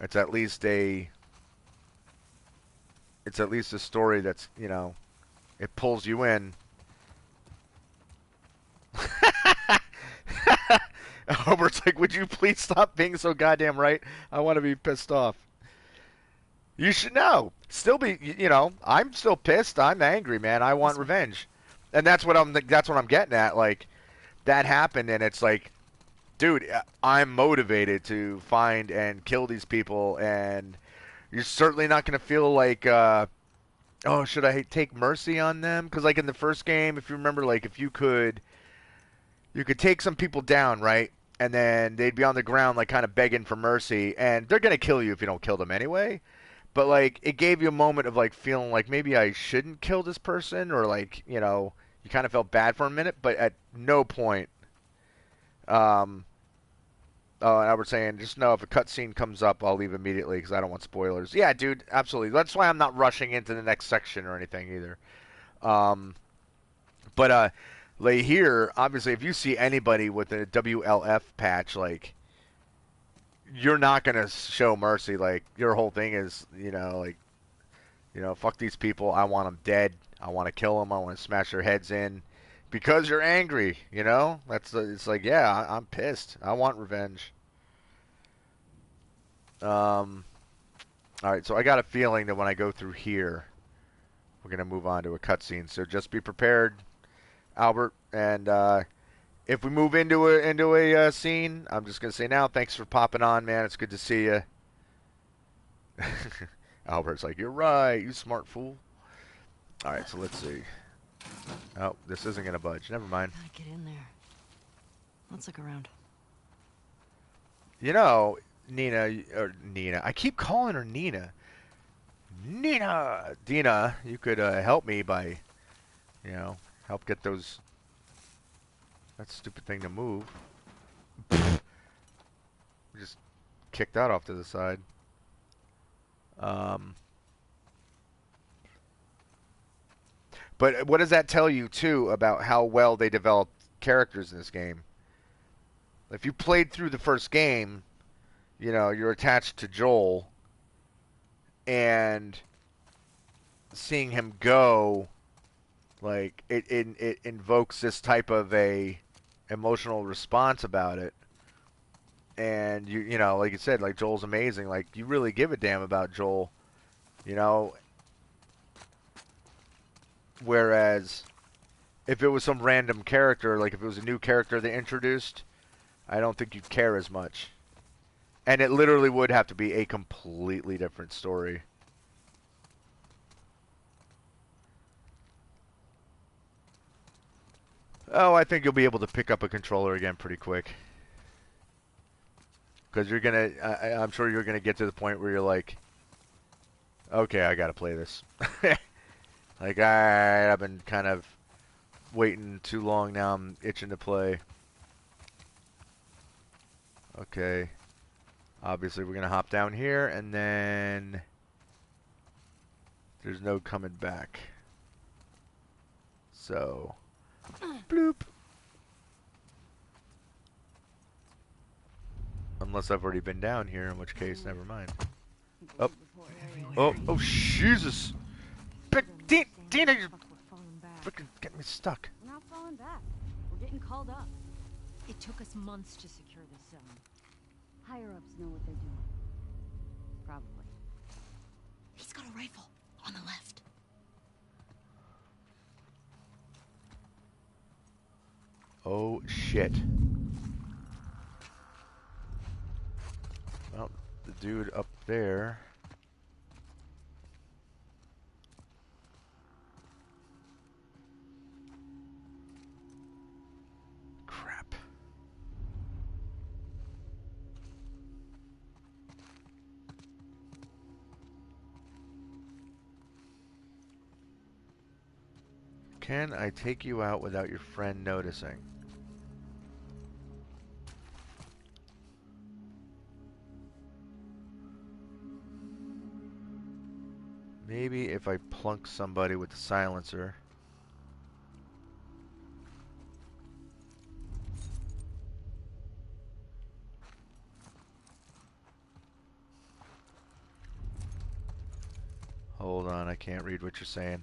it's at least a story that's, it pulls you in. Albert's like, would you please stop being so goddamn right? I want to be pissed off. You should know. Still be, I'm still pissed. I'm angry, man. I want revenge. And that's what I'm getting at. Like, that happened, and it's like, dude, I'm motivated to find and kill these people, and you're certainly not going to feel like, oh, should I take mercy on them? Because like in the first game, if you remember, like if you could take some people down, right? And then they'd be on the ground, like kind of begging for mercy, and they're gonna kill you if you don't kill them anyway. But like, it gave you a moment of like feeling like maybe I shouldn't kill this person, or like, you kind of felt bad for a minute. But at no point, um, oh, and Albert saying, just know if a cutscene comes up, I'll leave immediately because I don't want spoilers. Yeah, dude, absolutely. That's why I'm not rushing into the next section or anything either. Um, but like here, obviously, if you see anybody with a WLF patch, like you're not gonna show mercy. Like your whole thing is, like fuck these people. I want them dead. I want to kill them. I want to smash their heads in because you're angry. It's like, yeah, I'm pissed. I want revenge. All right, so I got a feeling that when I go through here, we're gonna move on to a cutscene. So just be prepared, Albert. And if we move into a scene, I'm just gonna say now, thanks for popping on, man. It's good to see you. Albert's like, you're right, you smart fool. All right, so let's see. Oh, this isn't gonna budge. Never mind. Gotta get in there. Let's look around. Nina. I keep calling her Nina. Dina, you could help me by, help get those. That stupid thing to move. Just kick that off to the side. But what does that tell you too about how well they developed characters in this game? If you played through the first game, you're attached to Joel, and seeing him go, like it invokes this type of a emotional response about it. And like you said, like Joel's amazing. Like you really give a damn about Joel, you know. Whereas if it was some random character, like if it was a new character they introduced, I don't think you'd care as much. And it literally would have to be a completely different story. Oh, I think you'll be able to pick up a controller again pretty quick. Because I'm sure you're gonna get to the point where you're like, okay, I gotta play this. Like, alright, I've been kind of waiting too long now. I'm itching to play. Okay. Obviously, we're gonna hop down here, and then there's no coming back. So, bloop. Unless I've already been down here, in which case, never mind. Oh, oh, Jesus! Dina, you're freaking getting me stuck. We're not falling back. We're getting called up. It took us months to secure this zone. Higher-ups know what they're doing. Probably. He's got a rifle on the left. Oh, shit. Well, the dude up there... Crap. Can I take you out without your friend noticing? Maybe if I plunk somebody with the silencer. Hold on, I can't read what you're saying.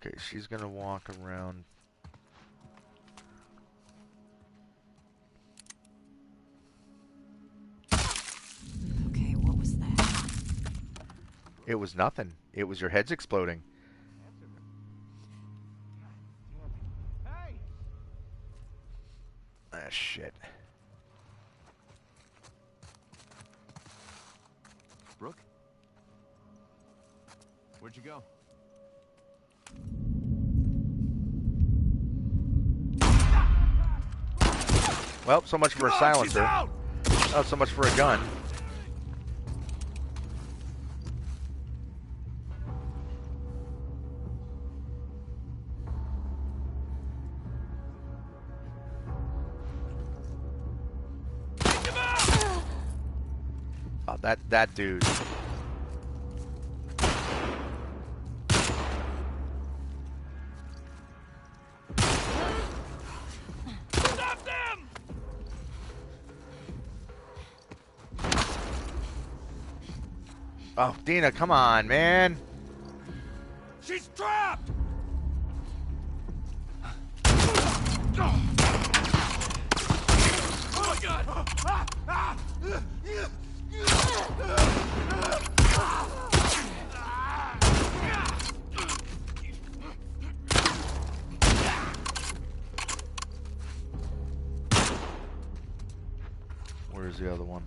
Okay, she's gonna walk around. It was nothing. It was your head's exploding. Answer me. God damn it. Hey! Ah, shit. Brooke? Where'd you go? Well, so much for a silencer. Not so much for a gun. Oh, that dude. Stop them! Oh, Dina, come on, man. She's trapped! Oh my god! Where's the other one?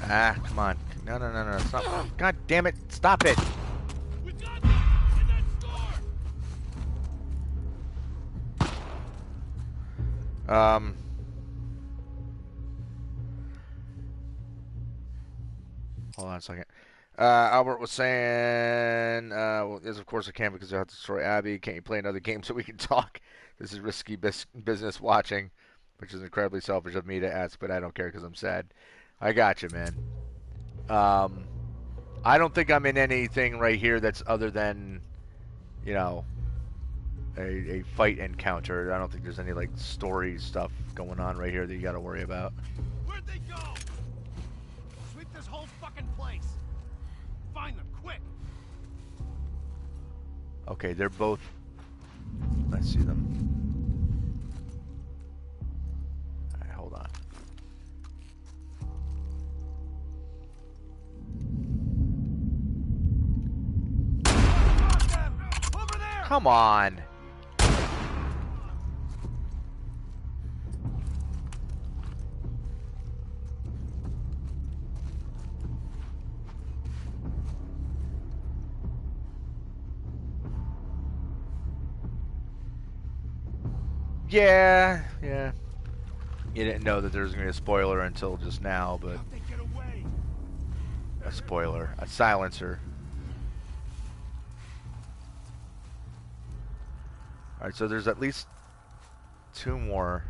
Ah, come on. No, no, no, no. It's not. God damn it. Stop it. We got them in that store! Hold on a second. Albert was saying, well, yes, of course I can because I have to destroy Abby. Can't you play another game so we can talk? This is risky business watching, which is incredibly selfish of me to ask, but I don't care because I'm sad. I got you, man. I don't think I'm in anything right here that's other than, you know, a fight encounter. I don't think there's any, like, story stuff going on right here that you got to worry about. Where'd they go? Sweep this whole fucking place! Find them, quick! Okay, they're both... I see them. Alright, hold on. Over there! Come on! Yeah. You didn't know that there was going to be a spoiler until just now, but... How'd they get away? A spoiler. A silencer. Alright, so there's at least 2 more.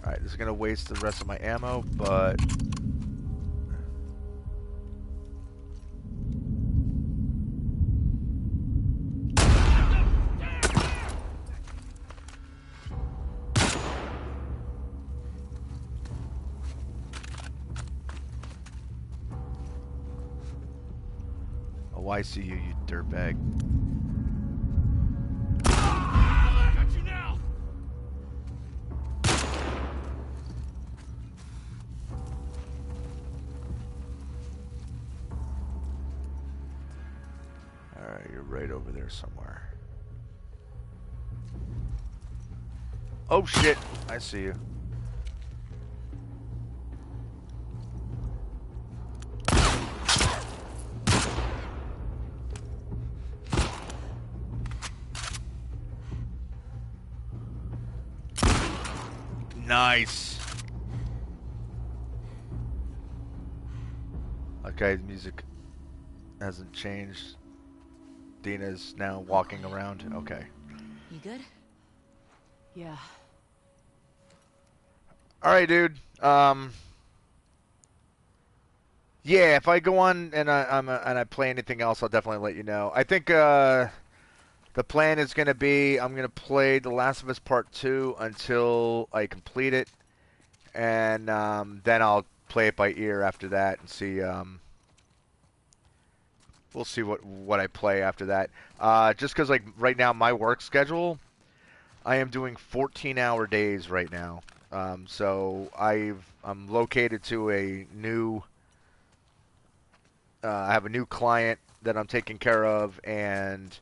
Alright, this is going to waste the rest of my ammo, but... Oh, I see you, you dirtbag. Got you now! Alright, you're right over there somewhere. Oh shit! I see you. Nice! Okay, the music hasn't changed. Dina's now walking around. Okay. You good? Yeah. Alright, dude. Yeah, if I go on and I play anything else, I'll definitely let you know. I think the plan is going to be I'm going to play The Last of Us Part 2 until I complete it, and then I'll play it by ear after that and see. We'll see what I play after that. Just because, like, right now my work schedule, I am doing 14-hour days right now. So I'm located to a new. I have a new client that I'm taking care of, and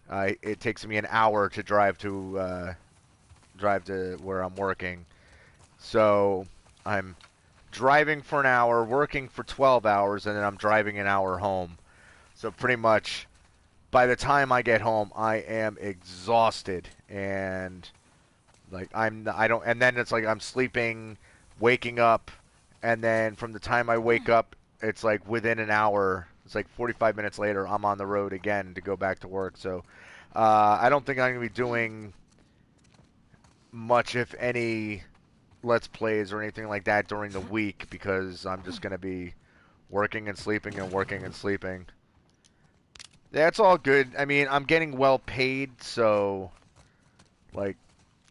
it takes me an hour to drive to where I'm working. So I'm driving for an hour, working for 12 hours, and then I'm driving an hour home. So pretty much by the time I get home, I am exhausted, and like I don't, and then it's like I'm sleeping, waking up, and then from the time I wake up, it's like within an hour. It's like 45 minutes later, I'm on the road again to go back to work. So I don't think I'm gonna be doing much, if any, let's plays or anything like that during the week because I'm just gonna be working and sleeping and working and sleeping. That's all good. I mean, I'm getting well paid, so like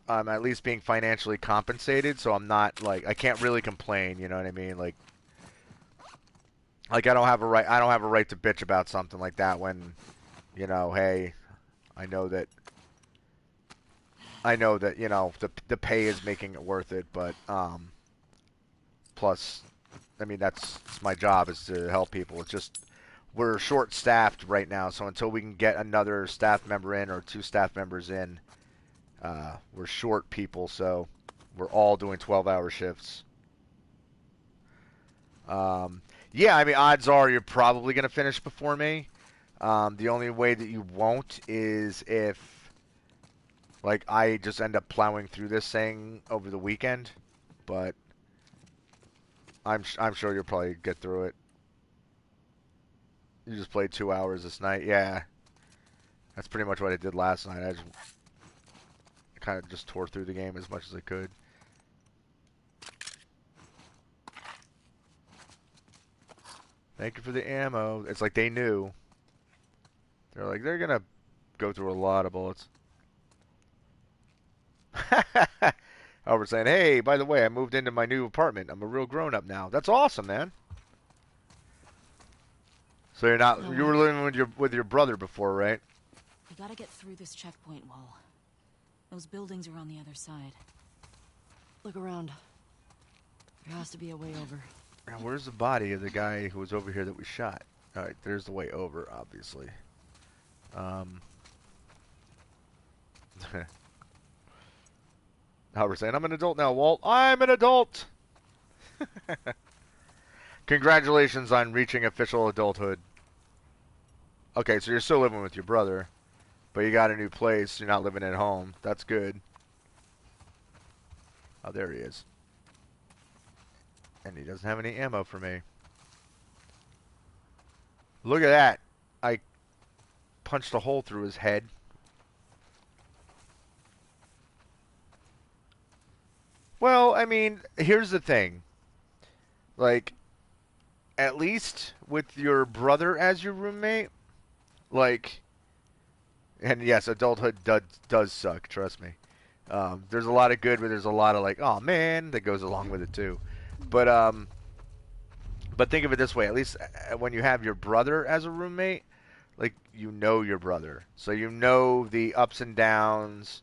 I'm at least being financially compensated, so I'm not like I can't really complain, you know what I mean? Like I don't have a right to bitch about something like that when, you know, hey, I know that you know the pay is making it worth it, but plus I mean that's my job is to help people. It's just we're short staffed right now, so until we can get another staff member in or two staff members in, we're short people, so we're all doing 12-hour shifts. Yeah, I mean, odds are you're probably going to finish before me. The only way that you won't is if, like, I just end up plowing through this thing over the weekend. But I'm sure you'll probably get through it. You just played 2 hours this night. Yeah, that's pretty much what I did last night. I kind of just tore through the game as much as I could. Thank you for the ammo. It's like they knew. They're like, they're going to go through a lot of bullets. Albert saying, hey, by the way, I moved into my new apartment. I'm a real grown-up now. That's awesome, man. So you're not, you were living with your brother before, right? We gotta get through this checkpoint wall. Those buildings are on the other side. Look around. There has to be a way over. Now, where's the body of the guy who was over here that we shot? Alright, there's the way over, obviously. Albert saying, I'm an adult now, Walt. I'm an adult! Congratulations on reaching official adulthood. Okay, so you're still living with your brother, but you got a new place. You're not living at home. That's good. Oh, there he is. And he doesn't have any ammo for me. Look at that. I punched a hole through his head. Well, I mean, here's the thing. Like, at least with your brother as your roommate, like, and yes, adulthood does suck, trust me. There's a lot of good, but there's a lot of like, oh man, that goes along with it too. But think of it this way: at least when you have your brother as a roommate, like you know your brother, so you know the ups and downs,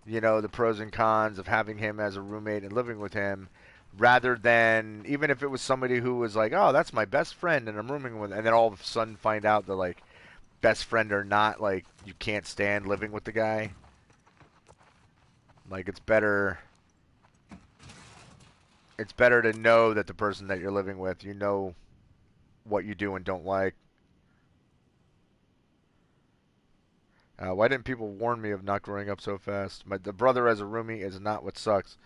you know the pros and cons of having him as a roommate and living with him, rather than even if it was somebody who was like, oh, that's my best friend and I'm rooming with, and then all of a sudden find out that like best friend or not, like you can't stand living with the guy. Like it's better to know that the person that you're living with, you know what you do and don't like. Why didn't people warn me of not growing up so fast? The brother as a roomie is not what sucks.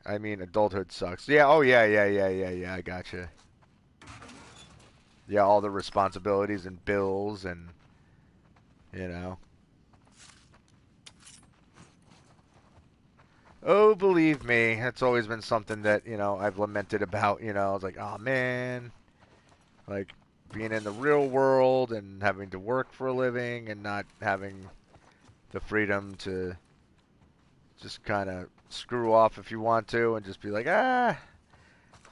I mean, adulthood sucks. Yeah, oh yeah, I gotcha. Yeah, all the responsibilities and bills and, you know. Oh, believe me, that's always been something that, you know, I've lamented about, you know. I was like, oh man, like being in the real world and having to work for a living and not having the freedom to just kind of screw off if you want to and just be like, I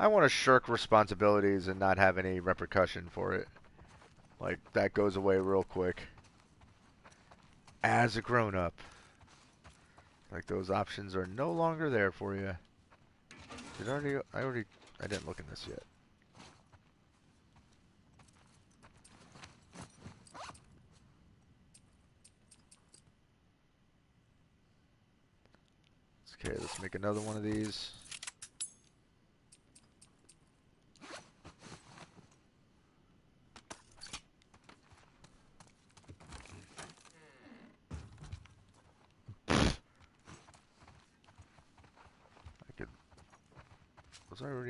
want to shirk responsibilities and not have any repercussion for it. Like, that goes away real quick. As a grown-up. Like, those options are no longer there for you. Did I didn't look in this yet. Okay, let's make another one of these.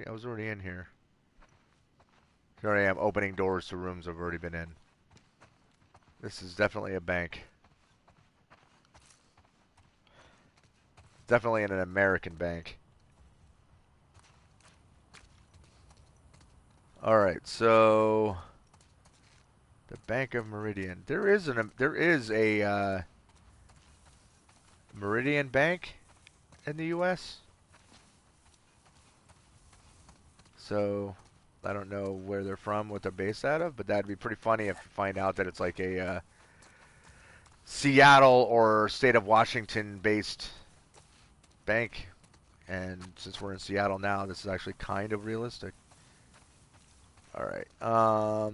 I was already in here. Here I am opening doors to rooms I've already been in. This is definitely a bank. Definitely in an American bank. Alright, so the Bank of Meridian. There is a Meridian Bank in the US. So I don't know where they're from, what they're based out of, but that'd be pretty funny if you find out that it's like a Seattle or state of Washington based bank. And since we're in Seattle now, this is actually kind of realistic. All right. All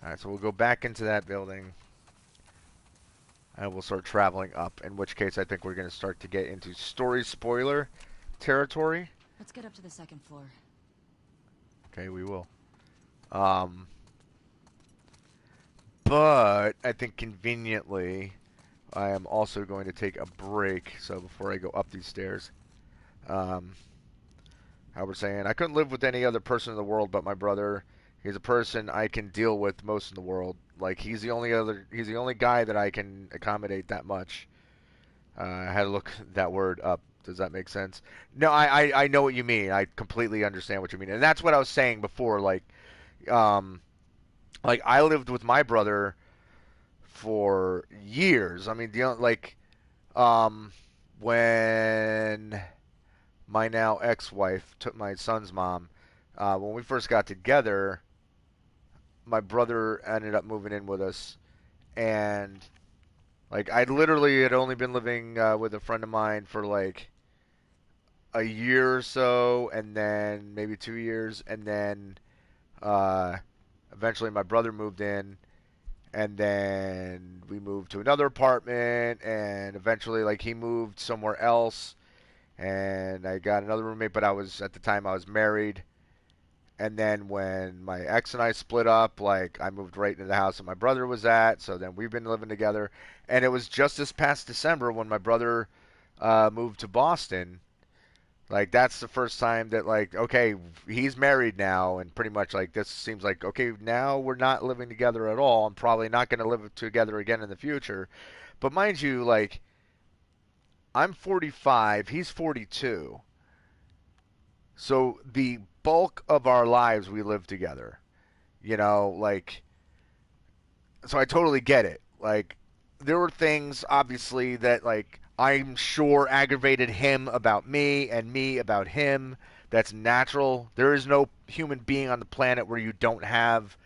right, so we'll go back into that building. And we'll start traveling up, in which case I think we're going to start to get into story spoiler territory. Let's get up to the second floor. Okay, we will. But I think conveniently, I am also going to take a break. So before I go up these stairs, I was saying I couldn't live with any other person in the world but my brother. He's a person I can deal with most in the world. Like he's the only guy that I can accommodate that much. I had to look that word up. Does that make sense? No, I know what you mean. I completely understand what you mean, and that's what I was saying before. Like I lived with my brother for years. I mean, um, when my now ex-wife took my son's mom, when we first got together, my brother ended up moving in with us, and like I literally had only been living with a friend of mine for like a year or so, and then maybe 2 years, and then uh, eventually my brother moved in, and then we moved to another apartment, and eventually like he moved somewhere else, and I got another roommate, but at the time I was married. And then when my ex and I split up, like I moved right into the house that my brother was at. So then we've been living together. And it was just this past December when my brother moved to Boston. Like that's the first time that like okay, he's married now, and pretty much like this seems like okay, now we're not living together at all. I'm probably not going to live together again in the future. But mind you, like I'm 45, he's 42. So the bulk of our lives we live together. Like so I totally get it. Like there were things obviously that like I'm sure aggravated him about me and me about him. That's natural. There is no human being on the planet where you don't have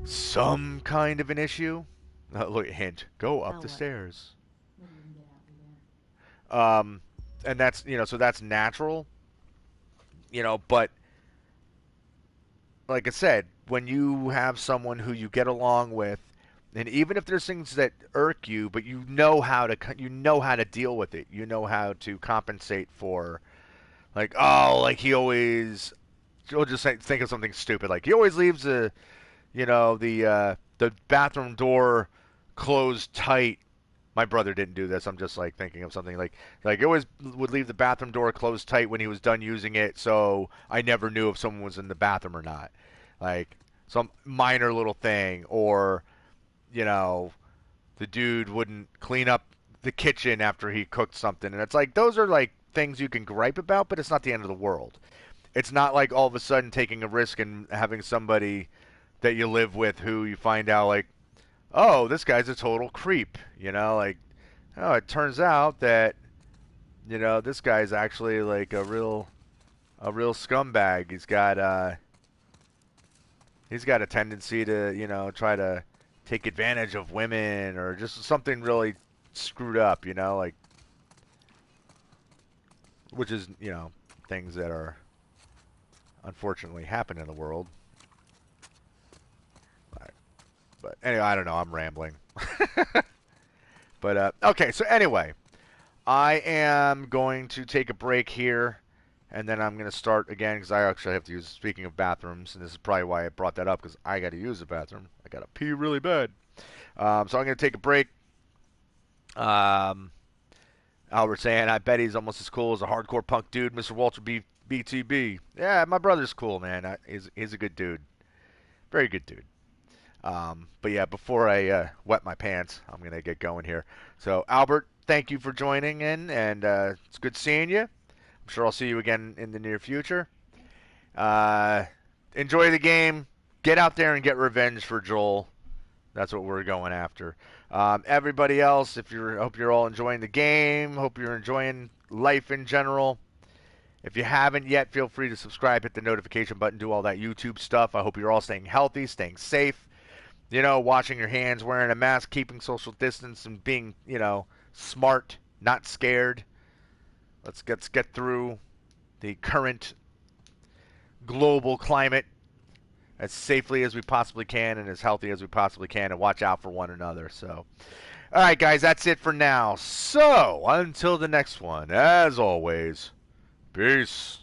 some kind of an issue. Look, hint. Go up Now the what? stairs. What do you can get out of there? And that's so that's natural. But like I said, when you have someone who you get along with, and even if there's things that irk you, but you know how to deal with it. You know how to compensate for, like, oh, like you'll just think of something stupid, like he always leaves the bathroom door closed tight. My brother didn't do this. I'm just like thinking of something like he always would leave the bathroom door closed tight when he was done using it, so I never knew if someone was in the bathroom or not. Like some minor little thing, or you know, the dude wouldn't clean up the kitchen after he cooked something, and it's like those are like things you can gripe about, but it's not the end of the world. It's not like all of a sudden taking a risk and having somebody that you live with who you find out like, oh, this guy's a total creep. Like, oh, it turns out that this guy's actually like a real scumbag. He's got a tendency to try to take advantage of women or just something really screwed up. Like which is, things that are unfortunately happen in the world. But anyway, I don't know. I'm rambling. But okay, so anyway, I am going to take a break here, and then I'm going to start again because I actually have to use. Speaking of bathrooms, and this is probably why I brought that up because I got to use the bathroom. I got to pee really bad. So I'm going to take a break. Albert saying, I bet he's almost as cool as a hardcore punk dude, Mr. Walter BTB. Yeah, my brother's cool, man. He's a good dude. Very good dude. But yeah, before I wet my pants, I'm going to get going here. So, Albert, thank you for joining in, and it's good seeing you. I'm sure I'll see you again in the near future. Enjoy the game. Get out there and get revenge for Joel. That's what we're going after. Everybody else, hope you're all enjoying the game. Hope you're enjoying life in general. If you haven't yet, feel free to subscribe, hit the notification button, do all that YouTube stuff. I hope you're all staying healthy, staying safe. Washing your hands, wearing a mask, keeping social distance, and being, smart, not scared. Let's get through the current global climate as safely as we possibly can and as healthy as we possibly can, and watch out for one another. So, all right, guys, that's it for now. So, until the next one, as always, peace.